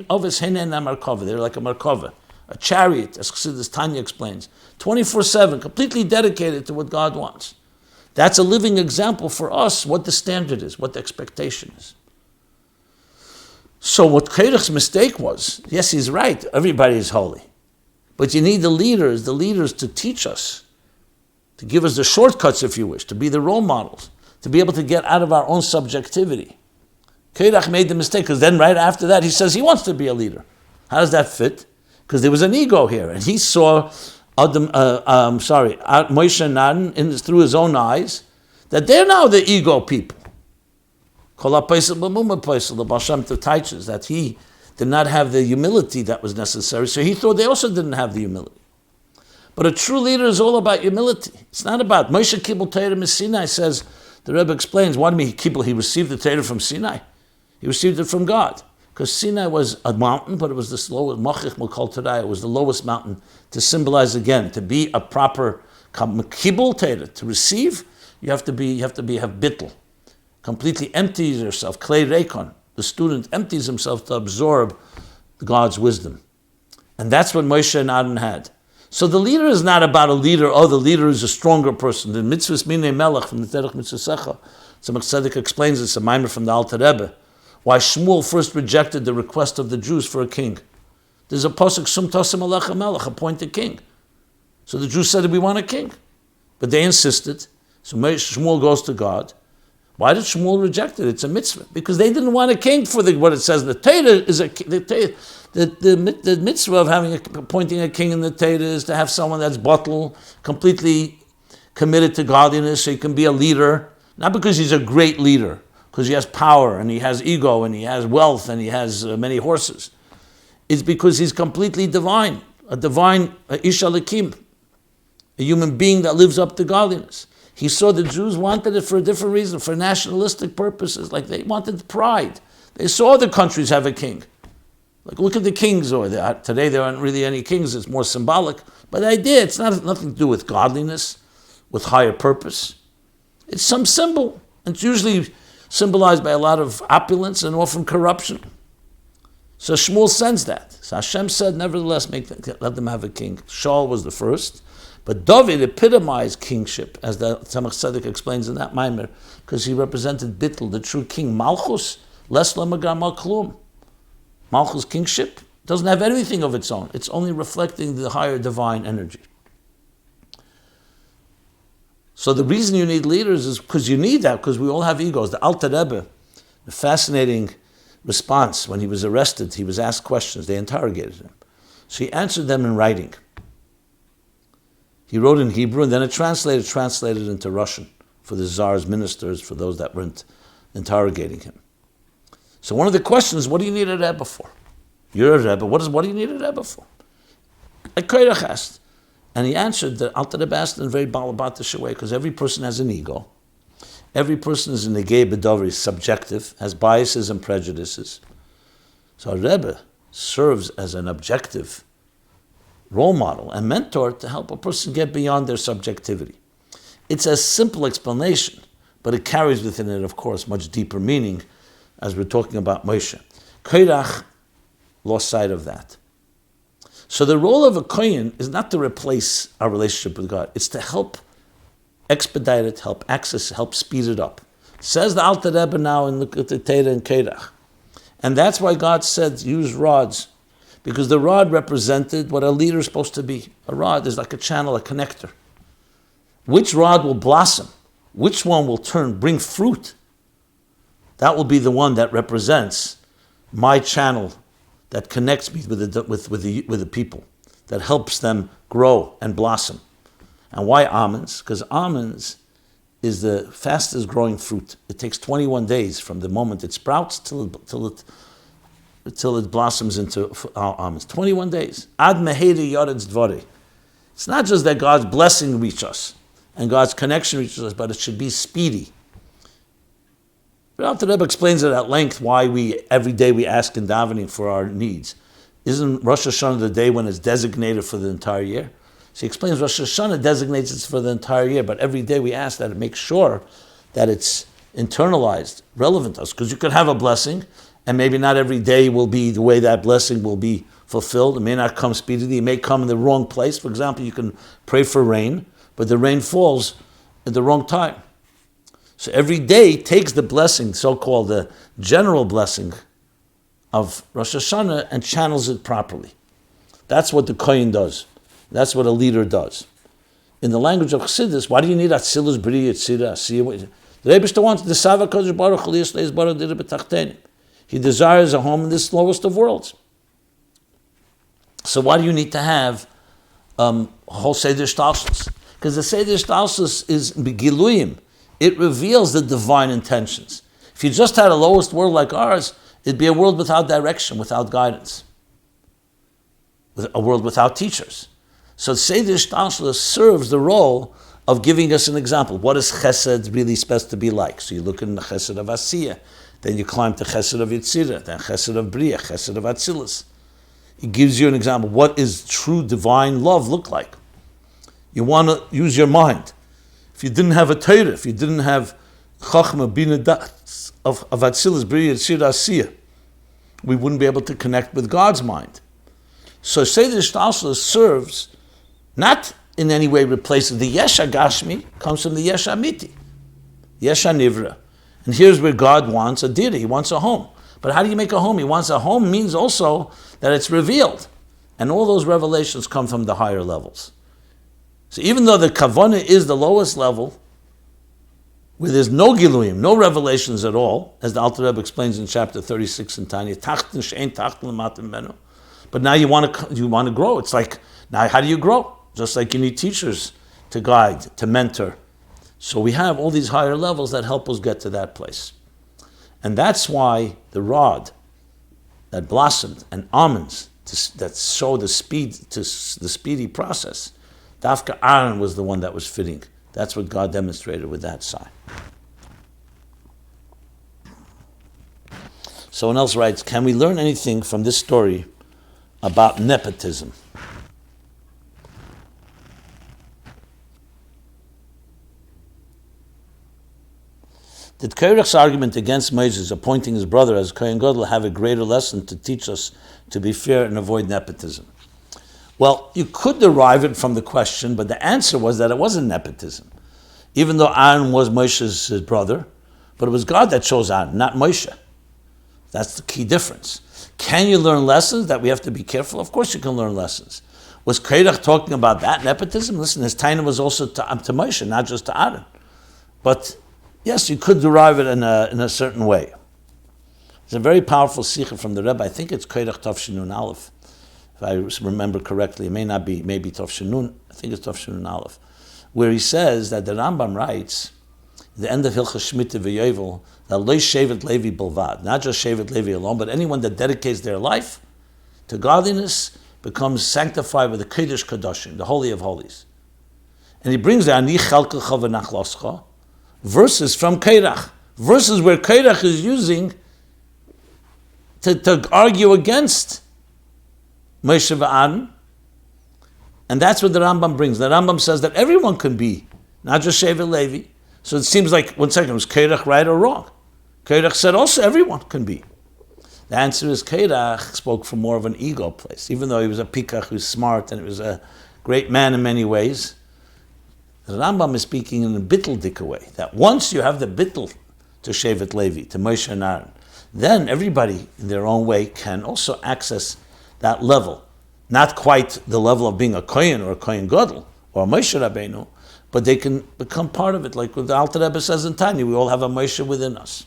ovis heinen markava. They're like a markava, a chariot, as Chassidus Tanya explains, 24/7, completely dedicated to what God wants. That's a living example for us, what the standard is, what the expectation is. So what Korach's mistake was, yes, he's right, everybody is holy. But you need the leaders to teach us, to give us the shortcuts, if you wish, to be the role models, to be able to get out of our own subjectivity. Korach made the mistake, because then right after that, he says he wants to be a leader. How does that fit? Because there was an ego here, and he saw Moshe and Aaron through his own eyes, that they're now the ego people. The Baal Shem Tov teaches that he did not have the humility that was necessary, so he thought they also didn't have the humility. But a true leader is all about humility. It's not about Moshe Kibbel Torah from Sinai, says, the Rebbe explains, what do you mean he received the Torah from Sinai? He received it from God. Because Sinai was a mountain, but it was the lowest, it was the lowest mountain to symbolize again, to be a proper Kibbel Torah, to receive, you have to have bittul. Completely empties yourself, klei reikon. The student empties himself to absorb God's wisdom. And that's what Moshe and Aaron had. So the leader is not about a leader, the leader is a stronger person. The mitzvahs minei melech from the Terech Mitzvah, so Chassidic explains it's a mimer from the Alter Rebbe, why Shmuel first rejected the request of the Jews for a king. There's a pasuk, Sum Tosim Alecha Melech, appoint a king. So the Jews said, we want a king. But they insisted. So Shmuel goes to God. Why did Shmuel reject it? It's a mitzvah. Because they didn't want a king for what it says. The Torah is the mitzvah of appointing a king in the Torah is to have someone that's bottle, completely committed to godliness, so he can be a leader. Not because he's a great leader, because he has power and he has ego and he has wealth and he has many horses. It's because he's completely divine, a divine Ish Alakim, a human being that lives up to godliness. He saw the Jews wanted it for a different reason, for nationalistic purposes, like they wanted pride. They saw other countries have a king. Like look at the kings, today there aren't really any kings, it's more symbolic. But the idea, it's nothing to do with godliness, with higher purpose. It's some symbol. It's usually symbolized by a lot of opulence and often corruption. So Shmuel sensed that. So Hashem said, nevertheless, let them have a king. Shaul was the first. But David epitomized kingship, as the Tzemach Tzedek explains in that Maimer, because he represented Bittul, the true king. Malchus, les lemagar mal klum. Malchus' kingship doesn't have anything of its own. It's only reflecting the higher divine energy. So the reason you need leaders is because you need that, because we all have egos. The Alter Rebbe, the fascinating response, when he was arrested, he was asked questions, they interrogated him. So he answered them in writing. He wrote in Hebrew, and then a translator translated into Russian for the Tsar's ministers, for those that weren't interrogating him. So one of the questions, what do you need a Rebbe for? You're a Rebbe, what do you need a Rebbe for? Like Korach asked. And he answered, the Alter Rebbe asked in a very balabatish way, because every person has an ego. Every person is a negei b'davar, subjective, has biases and prejudices. So a Rebbe serves as an objective role model and mentor to help a person get beyond their subjectivity. It's a simple explanation, but it carries within it, of course, much deeper meaning, as we're talking about Moshe. Korach lost sight of that. So the role of a kohen is not to replace our relationship with God. It's to help expedite it, help access, help speed it up. Says the Alter Rebbe now in the Torah and Korach. And that's why God said, use rods. Because the rod represented what a leader is supposed to be. A rod is like a channel, a connector. Which rod will blossom? Which one will bring fruit? That will be the one that represents my channel that connects me with the people. that helps them grow and blossom. And why almonds? Because almonds is the fastest growing fruit. It takes 21 days from the moment it sprouts till it blossoms into almonds. 21 days. Ad meheri yoretz dvari. It's not just that God's blessing reaches us and God's connection reaches us, but it should be speedy. The Rebbe explains it at length why every day we ask in davening for our needs. Isn't Rosh Hashanah the day when it's designated for the entire year? So he explains Rosh Hashanah designates it for the entire year, but every day we ask that it makes sure that it's internalized, relevant to us. Because you could have a blessing, and maybe not every day will be the way that blessing will be fulfilled. It may not come speedily. It may come in the wrong place. For example, you can pray for rain, but the rain falls at the wrong time. So every day takes the blessing, so-called the general blessing of Rosh Hashanah, and channels it properly. That's what the Kohen does. That's what a leader does. In the language of Chassidus, why do you need Atzilus, Bri, Yitzira, Asiya? The Rebbe wants the Sava Kodesh Baruch Hu Liyis Baruch Dira B'Tachtenim. He desires a home in this lowest of worlds. So why do you need to have a whole Seder Shtalshus? Because the Seder Shtalshus is Begiluyim. It reveals the divine intentions. If you just had a lowest world like ours, it'd be a world without direction, without guidance. A world without teachers. So Seder Shtalshus serves the role of giving us an example. What is Chesed really supposed to be like? So you look in the Chesed of Asiya, then you climb to Chesed of Yitzira, then Chesed of Bria, Chesed of Atzilus. It gives you an example. What does true divine love look like? You want to use your mind. If you didn't have a Torah, if you didn't have Chachma, Bina, Das of Atzilus, Bria, Yitzira, Asiya, we wouldn't be able to connect with God's mind. So Seder Shtalshus serves, not in any way replaces the Yesha Gashmi, comes from the Yesha Amiti, Yesha Nivra. And here's where God wants a dira, he wants a home. But how do you make a home? He wants a home means also that it's revealed. And all those revelations come from the higher levels. So even though the Kavanah is the lowest level, where there's no Giluyim, no revelations at all, as the Alter Rebbe explains in chapter 36 in Tanya, Tachten she'ein tachten l'matim menu. But now you want to grow. It's like, now how do you grow? Just like you need teachers to guide, to mentor. So we have all these higher levels that help us get to that place. And that's why the rod that blossomed and almonds that show the speedy process, Dafka Aaron was the one that was fitting. That's what God demonstrated with that sign. Someone else writes, can we learn anything from this story about nepotism? Did Korach's argument against Moses appointing his brother as Kohen Gadol have a greater lesson to teach us to be fair and avoid nepotism? Well, you could derive it from the question, but the answer was that it wasn't nepotism. Even though Aaron was Moshe's brother, but it was God that chose Aaron, not Moshe. That's the key difference. Can you learn lessons that we have to be careful? Of course you can learn lessons. Was Korach talking about that nepotism? Listen, his taina was also to Moshe, not just to Aaron. But yes, you could derive it in a certain way. It's a very powerful sikha from the Rebbe. I think it's Korach Tavshinun Aleph. If I remember correctly, it may not be, maybe Tavshinun, I think it's Tavshinun Aleph, where he says that the Rambam writes, the end of Hilchas Shmita v'Yovel, that Lo Shevet Levi Bilvad, not just Shevet Levi alone, but anyone that dedicates their life to godliness becomes sanctified with the Kodesh Kadoshim, the Holy of Holies. And he brings the Ani Chalkecha v'Nachloscha, verses from Korach, verses where Korach is using to argue against Moshe v'Aaron, and that's what the Rambam brings. The Rambam says that everyone can be, not just Shevet Levi. So it seems like, one second, was Korach right or wrong? Korach said also everyone can be. The answer is Korach spoke from more of an ego place, even though he was a pikach who's smart and he was a great man in many ways. The Rambam is speaking in a bitteldik way, that once you have the bittel to Shevet Levi, to Moshe and Aaron, then everybody in their own way can also access that level. Not quite the level of being a Kohen or a Kohen Gadol or a Moshe Rabbeinu, but they can become part of it. Like what the Alter Rebbe says in Tanya, we all have a Moshe within us.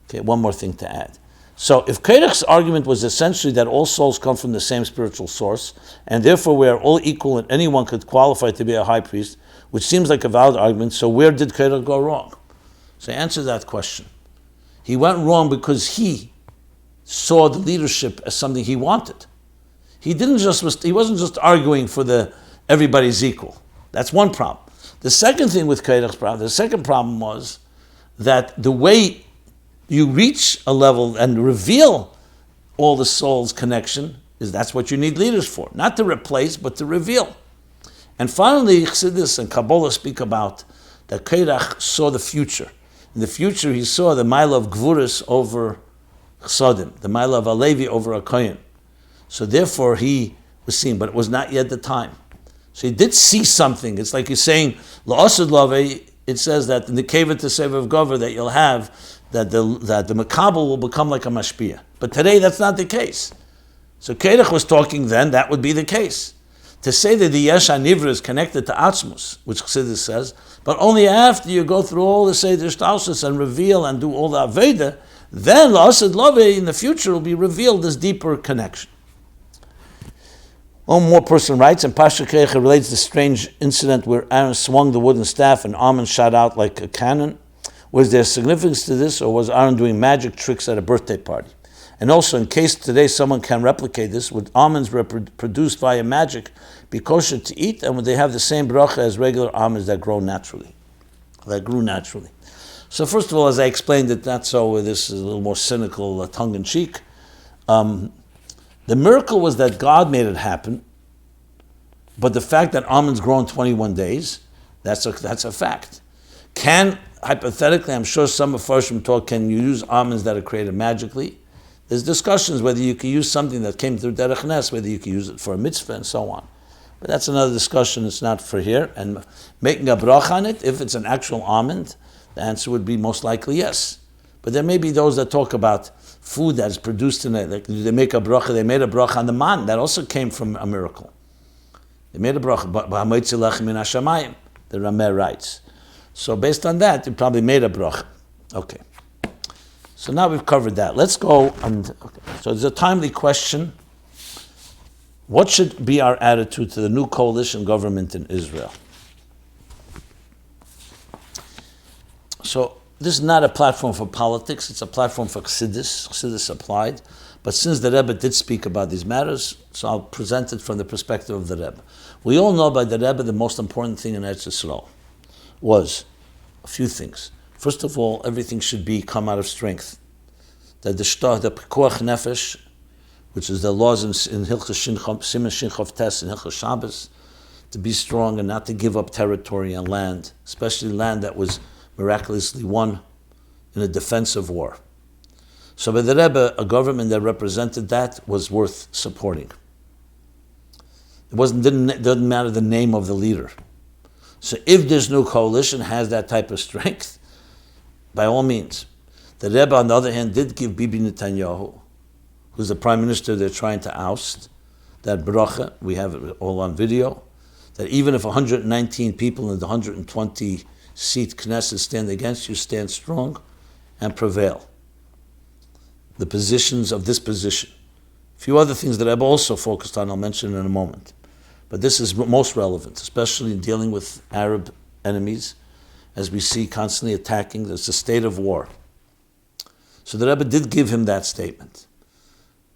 Okay, one more thing to add. So if Korach's argument was essentially that all souls come from the same spiritual source, and therefore we are all equal and anyone could qualify to be a high priest, which seems like a valid argument, so where did Korach go wrong? So answer that question. He went wrong because he saw the leadership as something he wanted. He wasn't just arguing for everybody's equal. That's one problem. The second thing with Korach's problem, the second problem was that the way you reach a level and reveal all the soul's connection that's what you need leaders for. Not to replace, but to reveal. And finally, Chassidus and Kabbalah speak about that Korach saw the future. In the future, he saw the mile of Gvuris over Chsadim, the mile of Alevi over a Kohen. So therefore, he was seen, but it was not yet the time. So he did see something. It's like he's saying, La'asad Lave, it says that in the Keva Tesev of Gover that you'll have, that the Makabal will become like a Mashpia. But today, that's not the case. So Korach was talking then, that would be the case. To say that the Yesh HaNivra is connected to Atzmus, which Chassidus says, but only after you go through all the Seder Shtalshus and reveal and do all the Aveda, then La'asad Love in the future will be revealed this deeper connection. One more person writes, and Pasha Korach relates the strange incident where Aaron swung the wooden staff and almonds shot out like a cannon. Was there significance to this, or was Aaron doing magic tricks at a birthday party? And also, in case today someone can replicate this, would almonds produced via magic be kosher to eat, and would they have the same bracha as regular almonds that grew naturally? So first of all, as I explained it, not so, this is a little more cynical, tongue-in-cheek. The miracle was that God made it happen, but the fact that almonds grow in 21 days, that's a fact. Hypothetically, I'm sure some of Farshim talk, can you use almonds that are created magically? There's discussions whether you can use something that came through Derech Nes, whether you can use it for a mitzvah and so on. But that's another discussion, it's not for here. And making a bracha on it, if it's an actual almond, the answer would be most likely yes. But there may be those that talk about food that is produced in it, like they made a bracha on the man, that also came from a miracle. They made a bracha, the Rameh writes. So based on that, you probably made a bracha. Okay. So now we've covered that. Let's go so there's a timely question. What should be our attitude to the new coalition government in Israel? So this is not a platform for politics, it's a platform for Chassidus applied. But since the Rebbe did speak about these matters, so I'll present it from the perspective of the Rebbe. We all know by the Rebbe the most important thing in Eretz Yisrael was a few things. First of all, everything should come out of strength. That the Pekuach Nefesh, which is the laws in Hilchos Siman Shin Chav Tes and Hilchos Shabbos, to be strong and not to give up territory and land, especially land that was miraculously won in a defensive war. So by the Rebbe, a government that represented that was worth supporting. It doesn't matter the name of the leader. So if this new coalition has that type of strength, by all means. The Rebbe, on the other hand, did give Bibi Netanyahu, who's the prime minister they're trying to oust, that bracha, we have it all on video, that even if 119 people in the 120-seat Knesset stand against you, stand strong and prevail. The positions of this position. A few other things that Rebbe also focused on, I'll mention in a moment. But this is most relevant, especially in dealing with Arab enemies, as we see constantly attacking. There's a state of war. So the Rebbe did give him that statement.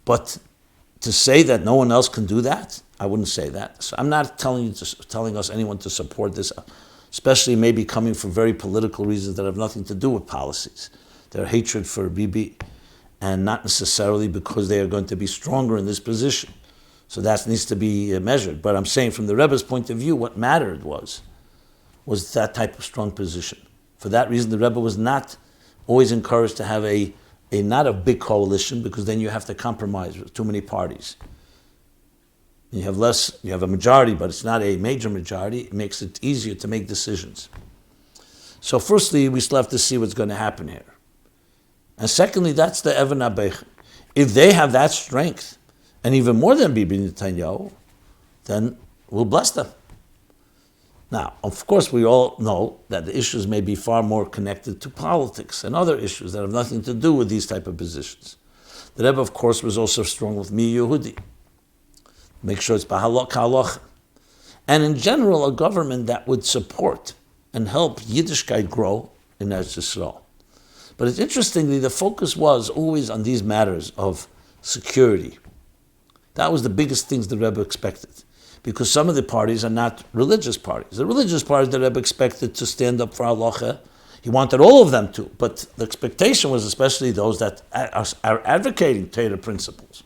But to say that no one else can do that, I wouldn't say that. So I'm not telling us anyone to support this, especially maybe coming from very political reasons that have nothing to do with policies. Their hatred for Bibi, and not necessarily because they are going to be stronger in this position. So that needs to be measured. But I'm saying from the Rebbe's point of view, what mattered was that type of strong position. For that reason, the Rebbe was not always encouraged to have not a big coalition, because then you have to compromise with too many parties. You have a majority, but it's not a major majority. It makes it easier to make decisions. So firstly, we still have to see what's going to happen here. And secondly, that's the Even HaBeichem. If they have that strength, and even more than Bibi Netanyahu, then we'll bless them. Now, of course, we all know that the issues may be far more connected to politics and other issues that have nothing to do with these type of positions. The Rebbe, of course, was also strong with Mi Yehudi. Make sure it's Bahaloch. And in general, a government that would support and help Yiddishkeit grow in Eretz Yisrael. But it's interestingly, the focus was always on these matters of security. That was the biggest things the Rebbe expected. Because some of the parties are not religious parties. The religious parties, the Rebbe expected to stand up for halacha. He wanted all of them to, but the expectation was especially those that are advocating Torah principles.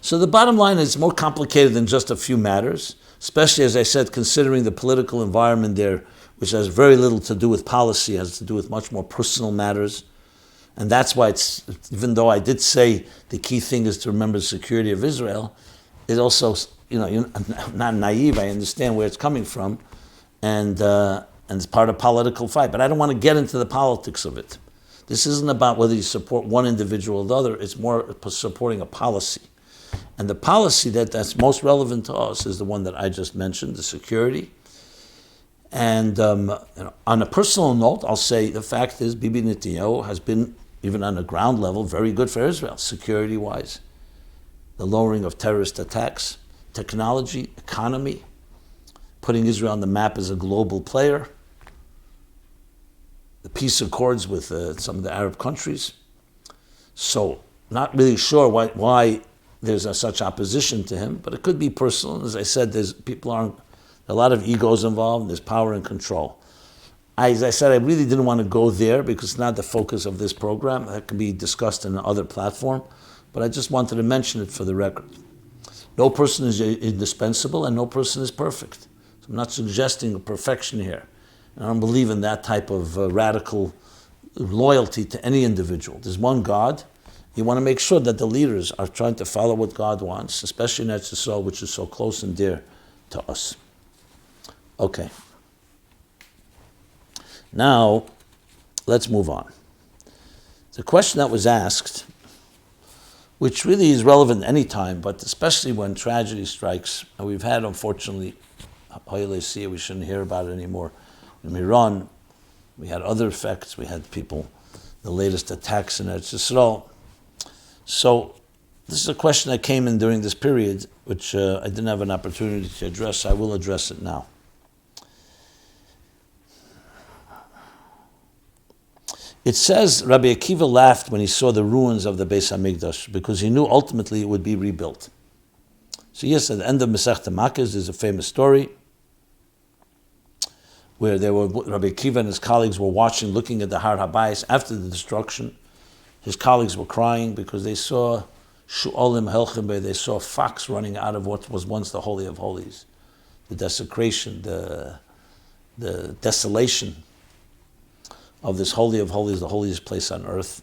So the bottom line is more complicated than just a few matters, especially, as I said, considering the political environment there, which has very little to do with policy, has to do with much more personal matters. And that's why it's, even though I did say the key thing is to remember the security of Israel, it also, I'm not naive, I understand where it's coming from, and it's part of political fight. But I don't want to get into the politics of it. This isn't about whether you support one individual or the other, it's more supporting a policy. And the policy that's most relevant to us is the one that I just mentioned, the security. And on a personal note, I'll say the fact is Bibi Netanyahu has been, even on a ground level, very good for Israel, security-wise. The lowering of terrorist attacks, technology, economy, putting Israel on the map as a global player, the peace accords with some of the Arab countries. So, not really sure why there's such opposition to him, but it could be personal. As I said, there's a lot of egos involved, there's power and control. As I said, I really didn't want to go there because it's not the focus of this program. That can be discussed in another platform, but I just wanted to mention it for the record. No person is indispensable and no person is perfect. So I'm not suggesting a perfection here. I don't believe in that type of radical loyalty to any individual. There's one God. You want to make sure that the leaders are trying to follow what God wants, especially in Eretz Yisrael, which is so close and dear to us. Okay. Now, let's move on. The question that was asked, which really is relevant any time, but especially when tragedy strikes, and we've had, unfortunately, we shouldn't hear about it anymore. In Iran, we had other effects. We had the latest attacks in Eretz Yisrael. So this is a question that came in during this period, which I didn't have an opportunity to address. So I will address it now. It says Rabbi Akiva laughed when he saw the ruins of the Beis HaMikdash because he knew ultimately it would be rebuilt. So yes, at the end of Masechta Makkos, there's a famous story where Rabbi Akiva and his colleagues were looking at the Har HaBayis after the destruction. His colleagues were crying because they saw Shu'olim Helchimbe, they saw fox running out of what was once the Holy of Holies. The desecration, the desolation of this Holy of Holies, the holiest place on earth.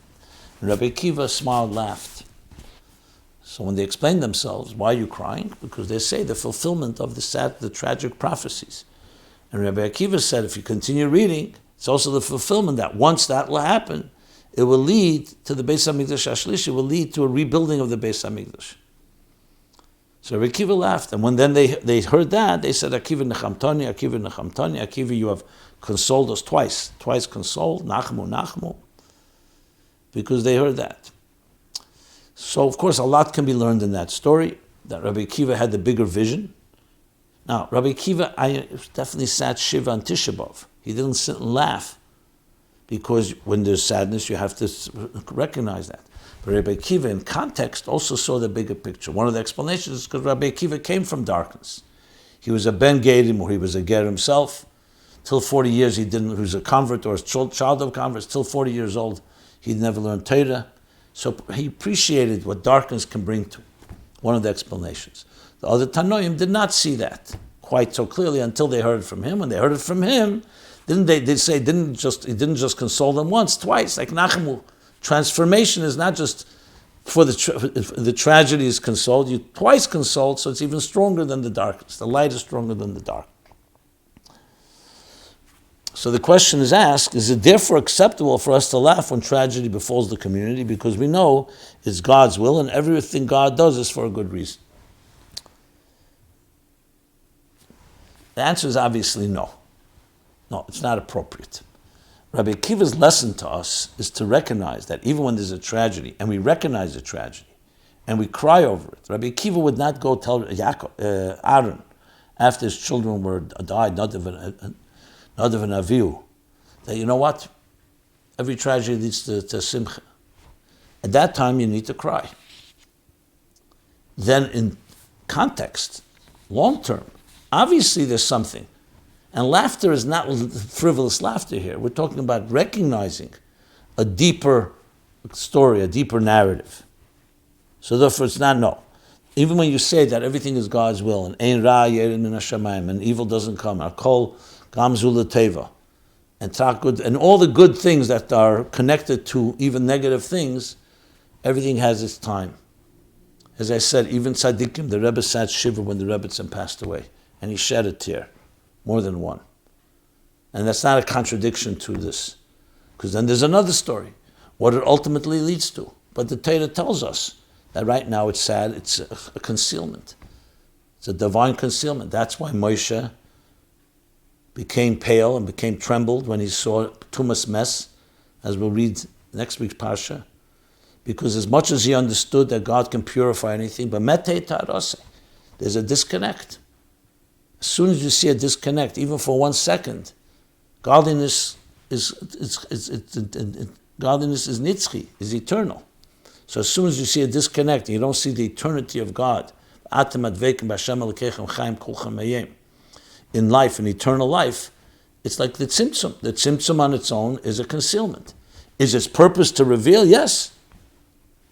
And Rabbi Akiva smiled, laughed. So when they explained themselves, why are you crying? Because they say the fulfillment of the tragic prophecies. And Rabbi Akiva said, if you continue reading, it's also the fulfillment that once that will happen, it will lead to the Beis HaMikdash Ashlish, it will lead to a rebuilding of the Beis HaMikdash. So Rabbi Akiva laughed, and when then they heard that, they said, Akiva nechamtani, Akiva nechamtani, Akiva, you have consoled us twice consoled, nachmu, because they heard that. So of course a lot can be learned in that story, that Rabbi Akiva had the bigger vision. Now, Rabbi Akiva, I definitely sat Shiva on Tisha B'Av. He didn't sit and laugh, because when there's sadness, you have to recognize that. But Rabbi Akiva, in context, also saw the bigger picture. One of the explanations is because Rabbi Akiva came from darkness. He was a Ben Gerim, or he was a Ger himself. Till 40 years, he was a convert or a child of converts. Till 40 years old, he never learned Torah. So he appreciated what darkness can bring to. One of the explanations. The other Tanoim did not see that quite so clearly until they heard it from him. When they heard it from him, he didn't just console them once, twice. Like Nachamu, transformation is not just for the tragedy is consoled. You twice consoled, so it's even stronger than the darkness. The light is stronger than the dark. So the question is asked, is it therefore acceptable for us to laugh when tragedy befalls the community? Because we know it's God's will and everything God does is for a good reason. The answer is obviously no. No, it's not appropriate. Rabbi Akiva's lesson to us is to recognize that even when there's a tragedy, and we recognize the tragedy, and we cry over it, Rabbi Akiva would not go tell Aaron, after his children were died, Nadav and Avihu, that you know what? Every tragedy leads to simcha. At that time, you need to cry. Then in context, long term, obviously there's something. And laughter is not frivolous laughter here. We're talking about recognizing a deeper story, a deeper narrative. So therefore it's not no. Even when you say that everything is God's will, and ein ra yerin min hashamayim, and evil doesn't come, akol gamzu l'teva, and good, and all the good things that are connected to even negative things, everything has its time. As I said, even tzaddikim, the Rebbe sat shiva when the Rebbetzin passed away, and he shed a tear, more than one. And that's not a contradiction to this, because then there's another story, what it ultimately leads to. But the Torah tells us that right now it's sad, it's a concealment. It's a divine concealment. That's why Moshe became pale and became trembled when he saw Tumas mess, as we'll read next week's Parsha, because as much as he understood that God can purify anything, but metei ta'arase, there's a disconnect. As soon as you see a disconnect, even for 1 second, godliness is nitzchi, is eternal. So as soon as you see a disconnect, and you don't see the eternity of God, in life, in eternal life, it's like the tzimtzum. The tzimtzum on its own is a concealment. Is its purpose to reveal? Yes.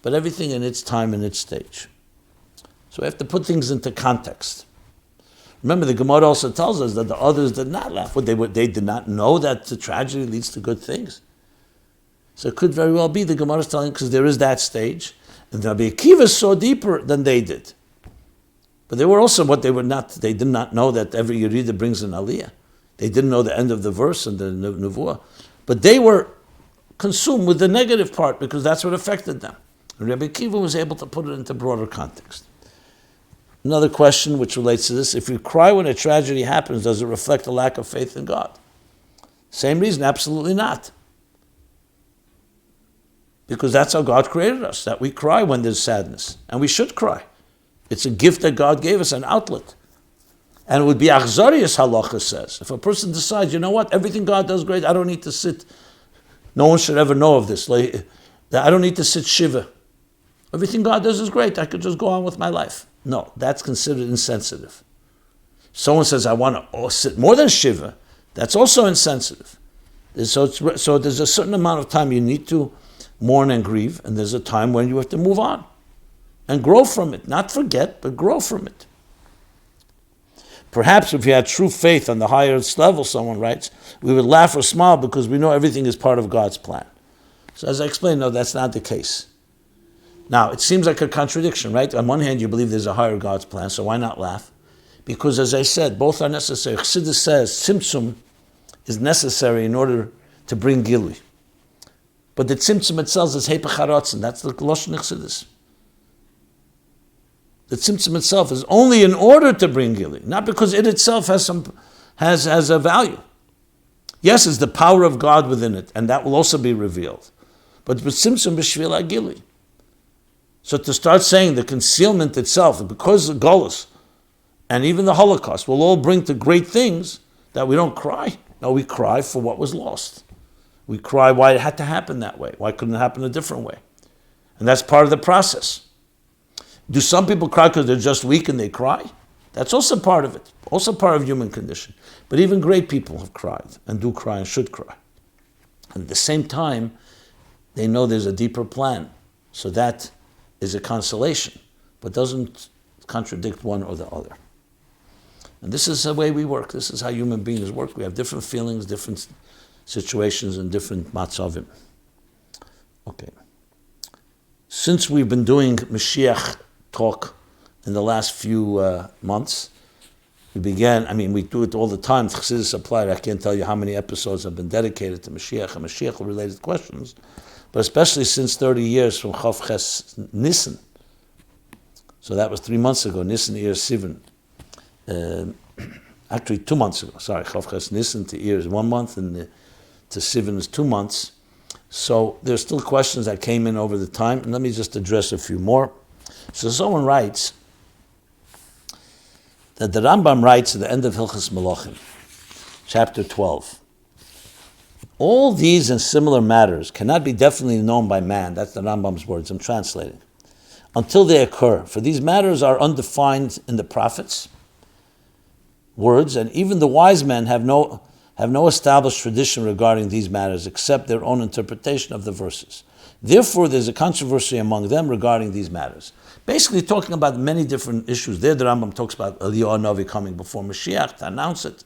But everything in its time and its stage. So we have to put things into context. Remember, the Gemara also tells us that the others did not laugh. They did not know that the tragedy leads to good things. So it could very well be the Gemara is telling, because there is that stage, and Rabbi Akiva saw deeper than they did. But they were also they did not know that every Yerida brings an Aliyah. They didn't know the end of the verse and the Nevuah. But they were consumed with the negative part because that's what affected them. And Rabbi Akiva was able to put it into broader context. Another question which relates to this, if you cry when a tragedy happens, does it reflect a lack of faith in God? Same reason, absolutely not. Because that's how God created us, that we cry when there's sadness. And we should cry. It's a gift that God gave us, an outlet. And it would be achzarius, halacha says. If a person decides, you know what, everything God does great, I don't need to sit. No one should ever know of this. I don't need to sit shiva. Everything God does is great. I could just go on with my life. No, that's considered insensitive. Someone says, I want to sit more than shiva. That's also insensitive. So there's a certain amount of time you need to mourn and grieve, and there's a time when you have to move on and grow from it. Not forget, but grow from it. Perhaps if you had true faith on the highest level, someone writes, we would laugh or smile because we know everything is part of God's plan. So as I explained, no, that's not the case. Now, it seems like a contradiction, right? On one hand, you believe there's a higher God's plan, so why not laugh? Because as I said, both are necessary. Chassidus says tzimtzum is necessary in order to bring gilui. But the tzimtzum itself is heipach haratzon. That's the Lashon Chassidus. The tzimtzum itself is only in order to bring gilui, not because it itself has a value. Yes, it's the power of God within it, and that will also be revealed. But tzimtzum b'shvil hagilui. So to start saying the concealment itself, because of Golus and even the Holocaust will all bring to great things, that we don't cry. No, we cry for what was lost. We cry why it had to happen that way. Why couldn't it happen a different way? And that's part of the process. Do some people cry because they're just weak and they cry? That's also part of it. Also part of human condition. But even great people have cried and do cry and should cry. And at the same time, they know there's a deeper plan. So that is a consolation, but doesn't contradict one or the other. And this is the way we work. This is how human beings work. We have different feelings, different situations, and different matzavim. Okay. Since we've been doing Mashiach talk in the last few months, we do it all the time. Chassidus applied. I can't tell you how many episodes have been dedicated to Mashiach and Mashiach-related questions, but especially since 30 years from Chav Ches Nisan. So that was 3 months ago, Nisan Iyar Sivan. Actually 2 months ago, Chav Ches Nisan to Iyar is 1 month, and to Sivan is 2 months. So there's still questions that came in over the time, and let me just address a few more. So someone writes that the Rambam writes at the end of Hilchos Melachim, chapter 12. All these and similar matters cannot be definitely known by man, that's the Rambam's words, I'm translating, until they occur. For these matters are undefined in the prophets' words, and even the wise men have no established tradition regarding these matters except their own interpretation of the verses. Therefore, there's a controversy among them regarding these matters. Basically talking about many different issues. There the Rambam talks about Eliyahu Navi coming before Mashiach to announce it.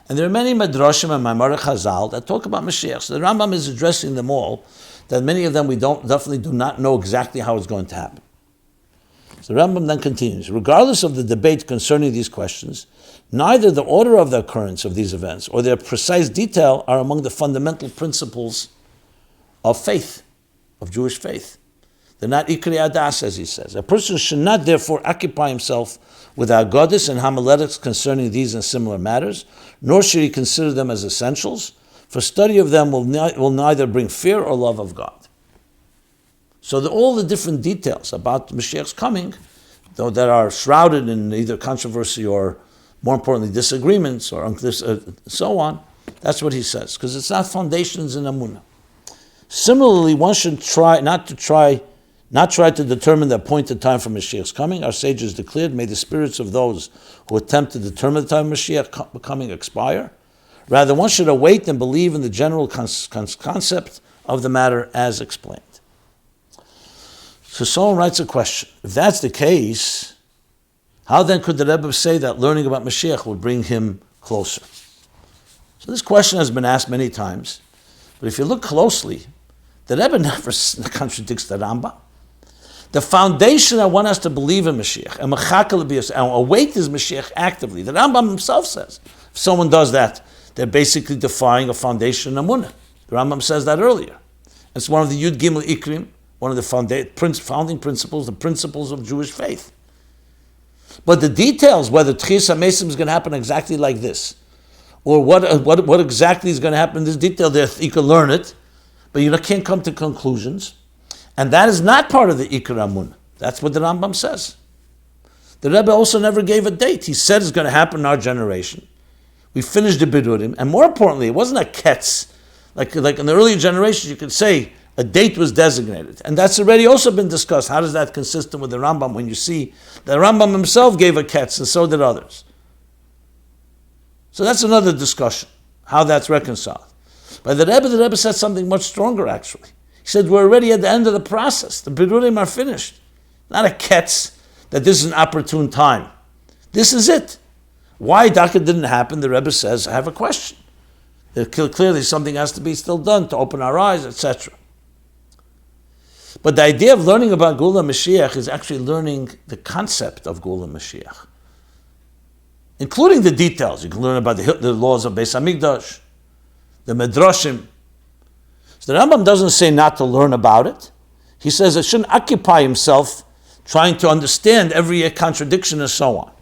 And there are many Medrashim and Maimar Chazal that talk about Mashiach. So the Rambam is addressing them all, that many of them we definitely do not know exactly how it's going to happen. So the Rambam then continues, regardless of the debate concerning these questions, neither the order of the occurrence of these events or their precise detail are among the fundamental principles of faith, of Jewish faith. They're not ikri adas, as he says. A person should not therefore occupy himself with agadis and homiletics concerning these and similar matters, nor should he consider them as essentials, for study of them will neither bring fear or love of God. So all the different details about Mashiach's coming, though that are shrouded in either controversy or, more importantly, disagreements or so on, that's what he says, because it's not foundations in Amunah. Similarly, one should not try to determine the appointed time for Mashiach's coming. Our sages declared, may the spirits of those who attempt to determine the time of Mashiach coming expire. Rather, one should await and believe in the general concept of the matter as explained. So someone writes a question. If that's the case, how then could the Rebbe say that learning about Mashiach would bring him closer? So this question has been asked many times, but if you look closely, the Rebbe never contradicts the Rambam. The foundation that one has to believe in Mashiach and await his Mashiach actively. The Rambam himself says, if someone does that, they're basically defying a foundation in Amunah. The Rambam says that earlier. It's one of the Yud Gimel Ikrim, one of the founding principles, the principles of Jewish faith. But the details, whether Tchis HaMesim is going to happen exactly like this, or what exactly is going to happen in this detail, you can learn it, but you can't come to conclusions. And that is not part of the Ikar Amun. That's what the Rambam says. The Rebbe also never gave a date. He said it's going to happen in our generation. We finished the Bidurim, and more importantly, it wasn't a ketz. Like in the earlier generations, you could say a date was designated. And that's already also been discussed. How does that consistent with the Rambam when you see the Rambam himself gave a ketz, and so did others. So that's another discussion, how that's reconciled. But the Rebbe said something much stronger, actually. He said, we're already at the end of the process. The Bidurim are finished. Not a ketz that this is an opportune time. This is it. Why Daka didn't happen, the Rebbe says, I have a question. Clearly something has to be still done to open our eyes, etc. But the idea of learning about Gula Mashiach is actually learning the concept of Gula Mashiach, including the details. You can learn about the laws of Beis Hamikdash, the Medrashim. So the Rambam doesn't say not to learn about it. He says it shouldn't occupy himself trying to understand every contradiction and so on.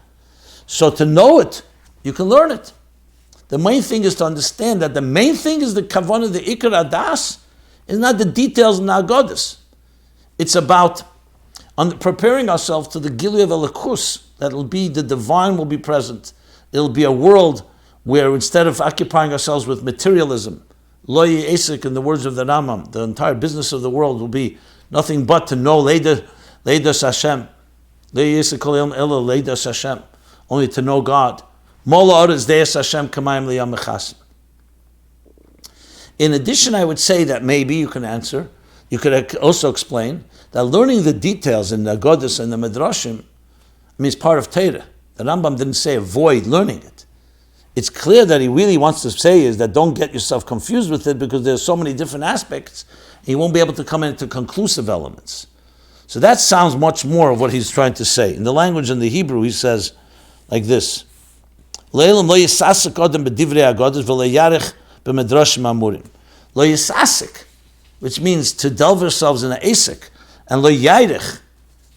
So to know it, you can learn it. The main thing is to understand that the main thing is the kavanah, the ikar adas, is not the details in Agadis. It's about preparing ourselves to the Gilui of Elikus, that will be, the divine will be present. It'll be a world where instead of occupying ourselves with materialism, lo yesik, in the words of the Rambam, the entire business of the world will be nothing but to know Leidas Hashem. Lo yesik kol yom ela Leidas Hashem, only to know God. Mola oretz deis Hashem kamayim liyam mechasim. In addition, I would say that maybe you could also explain that learning the details in the Agadis and the Midrashim means part of Torah. The Rambam didn't say avoid learning it. It's clear that he really wants to say is that don't get yourself confused with it because there's so many different aspects and you won't be able to come into conclusive elements. So that sounds much more of what he's trying to say. In the language in the Hebrew, he says like this: Leilam lo yisasik odem b'divrei Agadis v'lo yarech b'medrashim amurim. Lo yisasik, which means to delve ourselves in an asik, and lo yairich,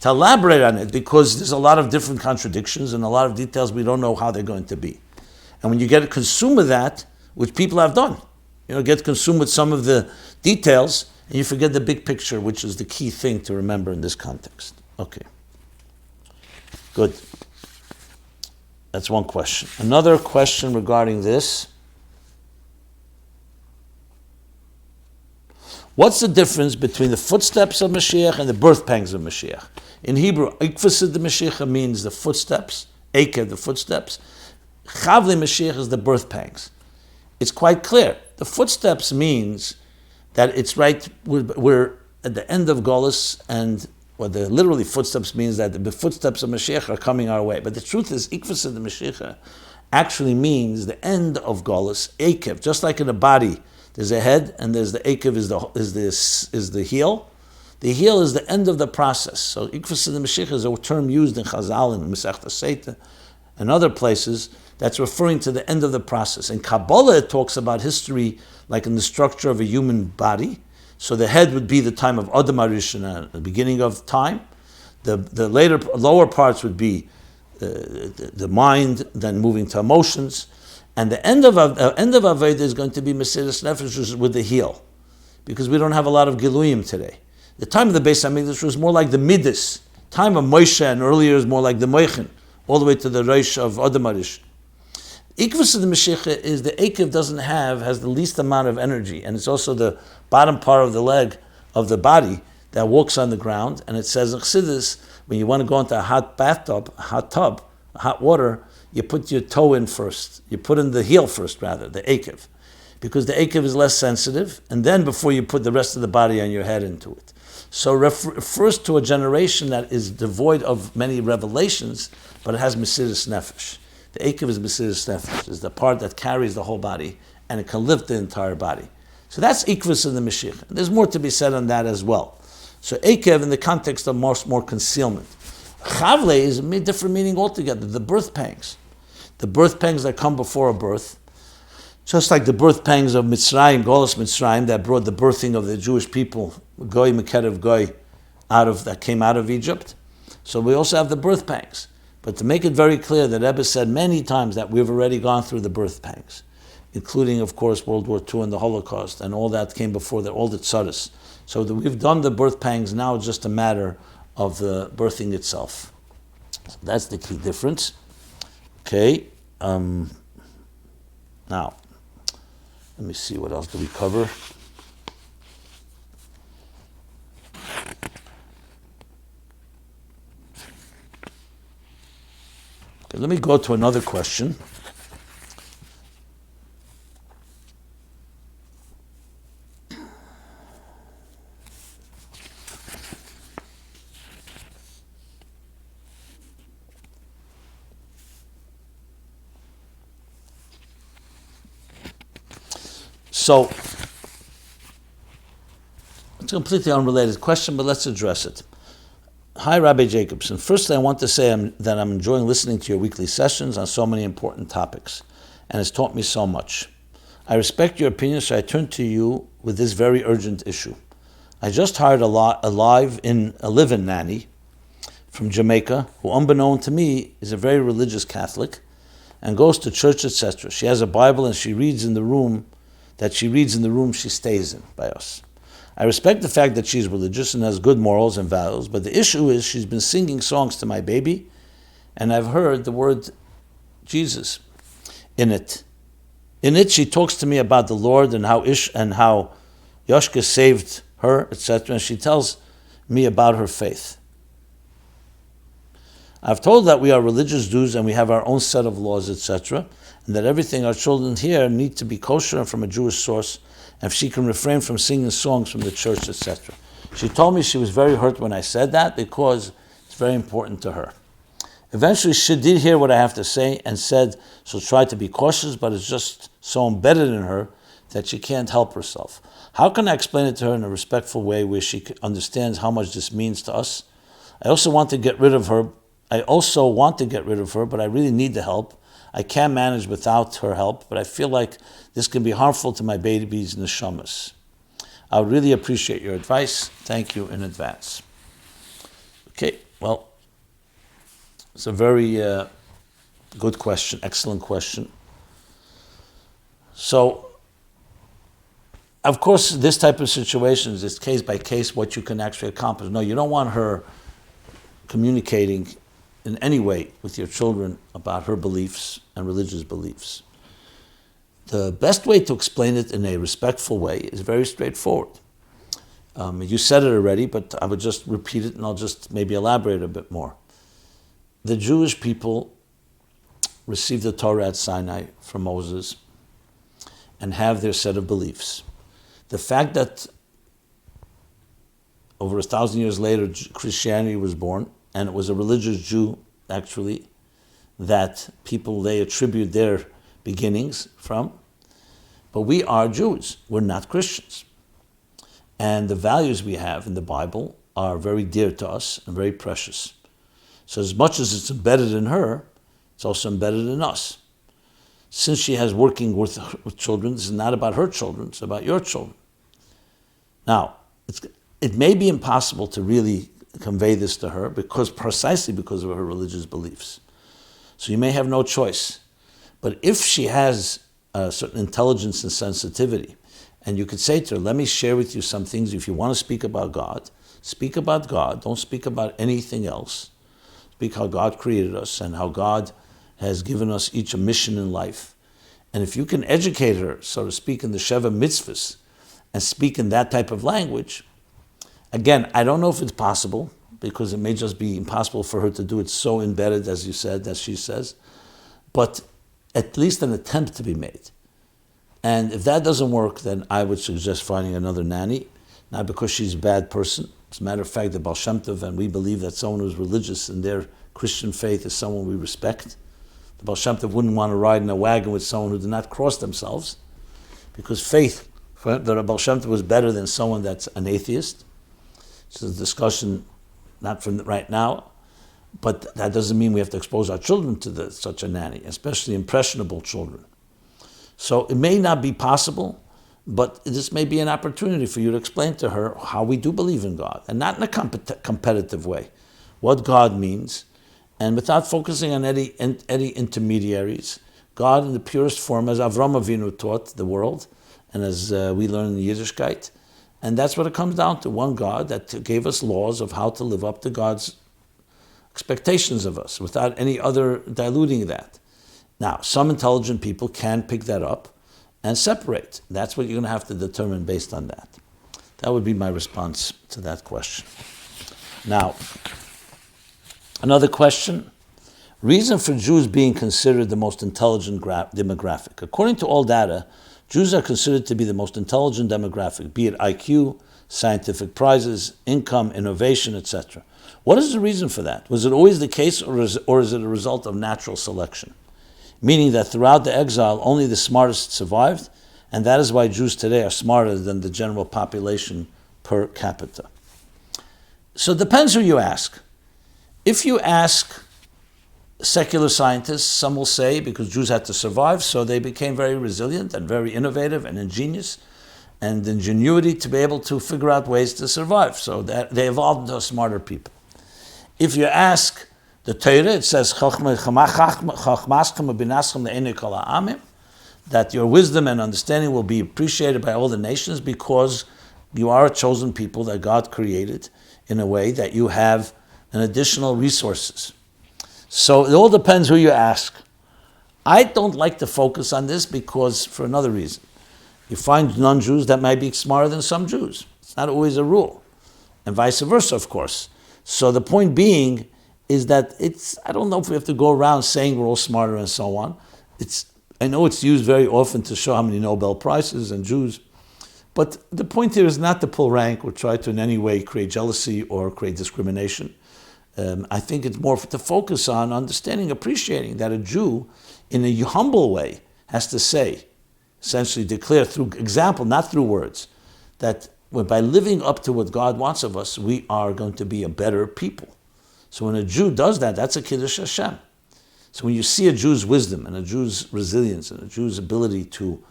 to elaborate on it, because there's a lot of different contradictions and a lot of details we don't know how they're going to be. And when you get consumed with that, which people have done, get consumed with some of the details, and you forget the big picture, which is the key thing to remember in this context. Okay. Good. That's one question. Another question regarding this. What's the difference between the footsteps of Mashiach and the birth pangs of Mashiach? In Hebrew, Ikvasad the Mashiach means the footsteps, Eikev, the footsteps. Chavle Mashiach is the birth pangs. It's quite clear. The footsteps means that it's right, we're at the end of Golus, and the literally footsteps means that the footsteps of Mashiach are coming our way. But the truth is, Ikvasad the Mashiach actually means the end of Golus, Eikev, just like in a body. There's a head, and there's the Eikev is the heel. The heel is the end of the process. So Ikvasad Mashiach is a term used in Chazal and Masechta Seita and other places that's referring to the end of the process. In Kabbalah, it talks about history like in the structure of a human body. So the head would be the time of Adam HaRishon, the beginning of time. The lower parts would be the mind, then moving to emotions. And the end of Aveda is going to be Mesiras Nefesh with the heel, because we don't have a lot of Giluyim today. The time of the Beis HaMikdash was more like the Midas. Time of Moshe and earlier is more like the Moichin, all the way to the Reish of Adam HaRishon. Ikvus of the Mashiach is the Eikev has the least amount of energy, and it's also the bottom part of the leg of the body that walks on the ground. And it says in Chassidus, when you want to go into a hot tub, hot water, you put your toe in first. You put in the heel first, rather, the Eikev, because the Eikev is less sensitive, and then before you put the rest of the body on your head into it. So refers to a generation that is devoid of many revelations, but it has Mesiras Nefesh. The Eikev is Mesiras Nefesh, is the part that carries the whole body, and it can lift the entire body. So that's Ikvus in the Mashiach. There's more to be said on that as well. So Eikev in the context of more concealment. Chavle is a different meaning altogether, the birth pangs. The birth pangs that come before a birth, just like the birth pangs of Mitzrayim, Golus Mitzrayim, that brought the birthing of the Jewish people, Goy Mekerev Goy, that came out of Egypt. So we also have the birth pangs. But to make it very clear, the Rebbe said many times that we've already gone through the birth pangs, including, of course, World War II and the Holocaust, and all that came before that, all the tzaras. So that we've done the birth pangs, now it's just a matter of the birthing itself. So that's the key difference. Okay. Now, let me see, what else do we cover? Okay, let me go to another question. So, it's a completely unrelated question, but let's address it. Hi, Rabbi Jacobson. Firstly, I want to say that I'm enjoying listening to your weekly sessions on so many important topics, and it's taught me so much. I respect your opinion, so I turn to you with this very urgent issue. I just hired a live-in nanny from Jamaica, who, unbeknown to me, is a very religious Catholic and goes to church, etc. She has a Bible, and she reads in the room she stays in by us. I respect the fact that she's religious and has good morals and values, but the issue is she's been singing songs to my baby, and I've heard the word Jesus in it. In it, she talks to me about the Lord and how Yoshka saved her, etc., and she tells me about her faith. I've told that we are religious Jews and we have our own set of laws, etc., and that everything our children hear need to be kosher and from a Jewish source, and if she can refrain from singing songs from the church, etc. She told me she was very hurt when I said that because it's very important to her. Eventually, she did hear what I have to say and said she'll try to be cautious, but it's just so embedded in her that she can't help herself. How can I explain it to her in a respectful way where she understands how much this means to us? I also want to get rid of her, but I really need the help. I can't manage without her help, but I feel like this can be harmful to my baby's neshamas. I would really appreciate your advice. Thank you in advance. Okay, well, it's a very good question, excellent question. So, Of course, this type of situations is case by case what you can actually accomplish. No, you don't want her communicating in any way with your children about her beliefs and religious beliefs. The best way to explain it in a respectful way is very straightforward. You said it already, but I would just repeat it and I'll just maybe elaborate a bit more. The Jewish people received the Torah at Sinai from Moses and have their set of beliefs. The fact that over 1,000 years later Christianity was born, and it was a religious Jew, actually, that they attribute their beginnings from. But we are Jews, we're not Christians. And the values we have in the Bible are very dear to us and very precious. So as much as it's embedded in her, it's also embedded in us. Since she has working with children, this is not about her children, it's about your children. Now, it may be impossible to really convey this to her precisely because of her religious beliefs. So you may have no choice. But if she has a certain intelligence and sensitivity, and you could say to her, let me share with you some things. If you want to speak about God, don't speak about anything else. Speak how God created us and how God has given us each a mission in life. And if you can educate her, so to speak, in the Sheva mitzvahs, and speak in that type of language, again, I don't know if it's possible, because it may just be impossible for her to do it so embedded, as you said, as she says, but at least an attempt to be made. And if that doesn't work, then I would suggest finding another nanny, not because she's a bad person. As a matter of fact, the Baal Shem Tov, and we believe that someone who's religious in their Christian faith is someone we respect. The Baal Shem Tov wouldn't want to ride in a wagon with someone who did not cross themselves, because faith, for the Baal Shem Tov was better than someone that's an atheist. It's a discussion not from right now, but that doesn't mean we have to expose our children to such a nanny, especially impressionable children. So it may not be possible, but this may be an opportunity for you to explain to her how we do believe in God, and not in a competitive way, what God means, and without focusing on any intermediaries. God in the purest form, as Avram Avinu taught the world, and as we learn in the Yiddishkeit. And that's what it comes down to, one God that gave us laws of how to live up to God's expectations of us, without any other diluting that. Now, some intelligent people can pick that up and separate. That's what you're going to have to determine based on that. That would be my response to that question. Now, another question. Reason for Jews being considered the most intelligent demographic. According to all data, Jews are considered to be the most intelligent demographic, be it IQ, scientific prizes, income, innovation, etc. What is the reason for that? Was it always the case, or is it a result of natural selection? Meaning that throughout the exile, only the smartest survived, and that is why Jews today are smarter than the general population per capita. So it depends who you ask. If you ask secular scientists, some will say because Jews had to survive, so they became very resilient and very innovative and ingenious, and ingenuity to be able to figure out ways to survive. So that they evolved into smarter people. If you ask the Torah, it says that your wisdom and understanding will be appreciated by all the nations because you are a chosen people that God created in a way that you have an additional resources. So it all depends who you ask. I don't like to focus on this because for another reason. You find non-Jews that might be smarter than some Jews. It's not always a rule. And vice versa, of course. So the point being is that I don't know if we have to go around saying we're all smarter and so on. I know it's used very often to show how many Nobel Prizes and Jews, but the point here is not to pull rank or try to in any way create jealousy or create discrimination. I think it's more to focus on understanding, appreciating that a Jew, in a humble way, has to say, essentially declare through example, not through words, that by living up to what God wants of us, we are going to be a better people. So when a Jew does that, that's a Kiddush Hashem. So when you see a Jew's wisdom and a Jew's resilience and a Jew's ability to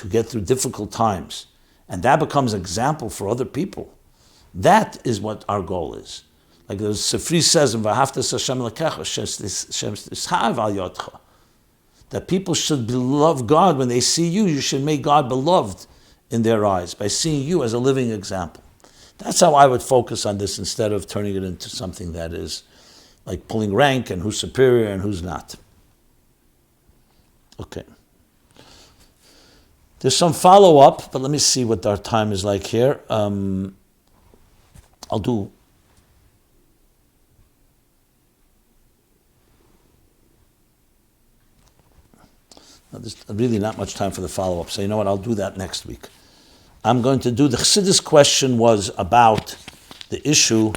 get through difficult times, and that becomes an example for other people, that is what our goal is. Like the Sifri says in V'ahavtas Hashem Elokecha, that people should love God when they see you. You should make God beloved in their eyes by seeing you as a living example. That's how I would focus on this instead of turning it into something that is like pulling rank and who's superior and who's not. Okay. There's some follow-up, but let me see what our time is like here. I'll do... There's really not much time for the follow-up, so you know what, I'll do that next week. I'm going to do, the Chassidus question was about the issue,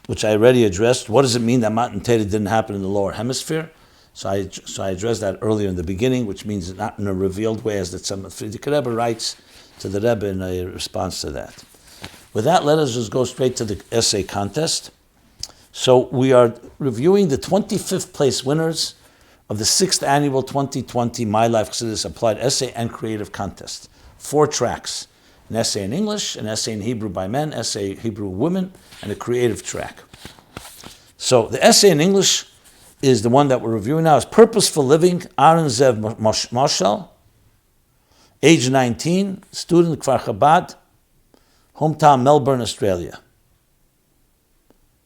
which I already addressed. What does it mean that Matan Torah didn't happen in the lower hemisphere? So I addressed that earlier in the beginning, which means not in a revealed way, as that some Friedrich Rebbe writes to the Rebbe in a response to that. With that, let us just go straight to the essay contest. So we are reviewing the 25th place winners of the 6th annual 2020 My Life Chassidus Applied Essay and Creative Contest. 4 tracks: an essay in English, an essay in Hebrew by men, essay in Hebrew women, and a creative track. So the essay in English is the one that we're reviewing now. Is Purposeful Living, Aaron Zev Moshel, age 19, student Kfar Chabad, hometown Melbourne, Australia.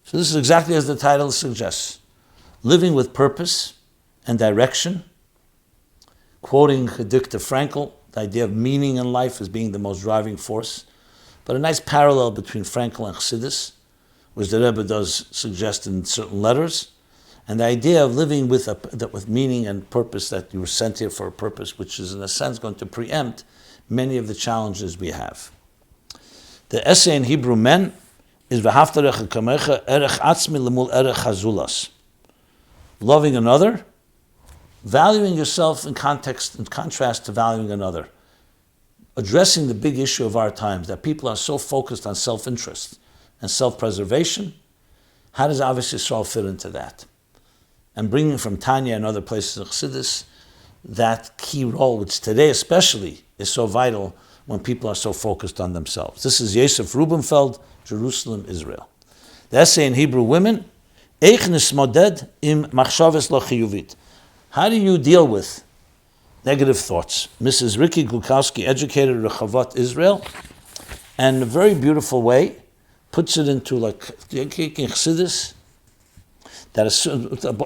So this is exactly as the title suggests. Living with purpose and direction, quoting Viktor Frankl, the idea of meaning in life as being the most driving force, but a nice parallel between Frankl and Chassidus, which the Rebbe does suggest in certain letters, and the idea of living with meaning and purpose, that you were sent here for a purpose, which is in a sense going to preempt many of the challenges we have. The essay in Hebrew men is V'haftarecha kamecha erech atzmi lemul erech hazulas. Loving another, valuing yourself in contrast to valuing another. Addressing the big issue of our times, that people are so focused on self-interest and self-preservation. How does Ahavas Yisrael fit into that? And bringing from Tanya and other places of Chassidus that key role, which today especially is so vital when people are so focused on themselves. This is Yosef Rubenfeld, Jerusalem, Israel. The essay in Hebrew women, Eich nismoded im machshavas lo chiyuvit. How do you deal with negative thoughts? Mrs. Ricky Glukowski, educated at Rechavat, Israel, and in a very beautiful way, puts it into like Chassidus, that is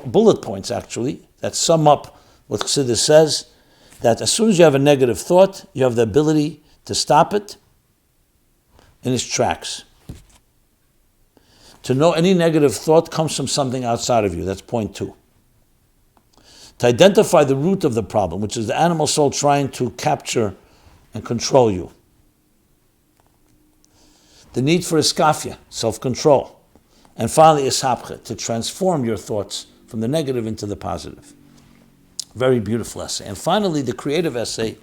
bullet points actually, that sum up what Chassidus says, that as soon as you have a negative thought, you have the ability to stop it in its tracks. To know any negative thought comes from something outside of you. That's point 2. To identify the root of the problem, which is the animal soul trying to capture and control you. The need for iskafia, self-control. And finally, ishapche, to transform your thoughts from the negative into the positive. Very beautiful essay. And finally, the creative essay,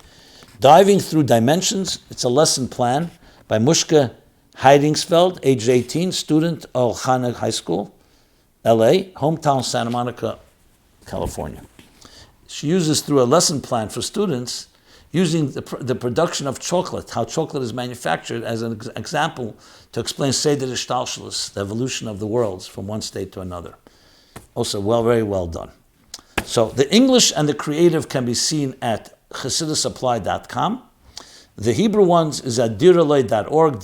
Diving Through Dimensions. It's a lesson plan by Mushka Heidingsfeld, age 18, student of Chana High School, LA, hometown Santa Monica, California. She uses through a lesson plan for students using the production of chocolate, how chocolate is manufactured, as an example to explain Seder Ishtalshalos, the evolution of the worlds from one state to another. Also, very well done. So the English and the creative can be seen at chassidusapply.com. The Hebrew ones is at diralo.org,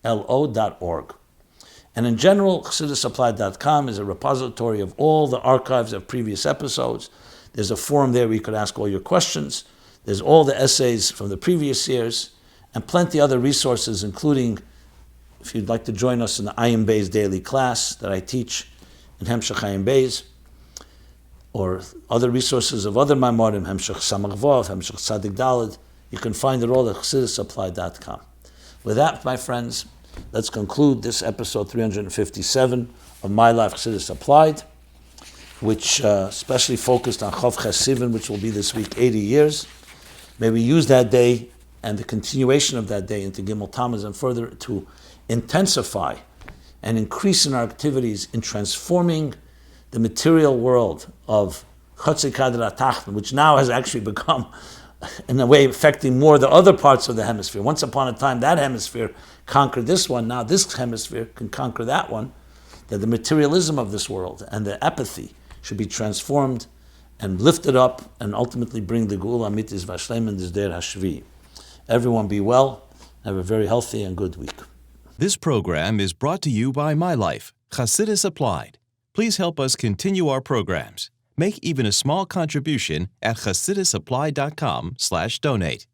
diralo.org. And in general, chassidusapply.com is a repository of all the archives of previous episodes. There's a forum there where you could ask all your questions. There's all the essays from the previous years and plenty other resources, including, if you'd like to join us in the Ayin Beis daily class that I teach in Hemshech Ayin Beis, or other resources of other Maimorim, Hemshech Samach Vav, Hemshech Tzadik Daled, you can find it all at chassidusapply.com. With that, my friends, let's conclude this episode 357 of My Life Chassidus Applied, which especially focused on Chav Ches Sivan, which will be this week 80 years. May we use that day and the continuation of that day into Gimel Tammuz and further to intensify and increase in our activities in transforming the material world of Chatzi Kadra Tachton, which now has actually become, in a way, affecting more the other parts of the hemisphere. Once upon a time, that hemisphere conquered this one. Now this hemisphere can conquer that one. That the materialism of this world and the apathy should be transformed and lifted up and ultimately bring the Geula Amitis Vashleim and Disder Hashvi. Everyone be well. Have a very healthy and good week. This program is brought to you by My Life, Chassidus Applied. Please help us continue our programs. Make even a small contribution at chassidusapply.com/donate.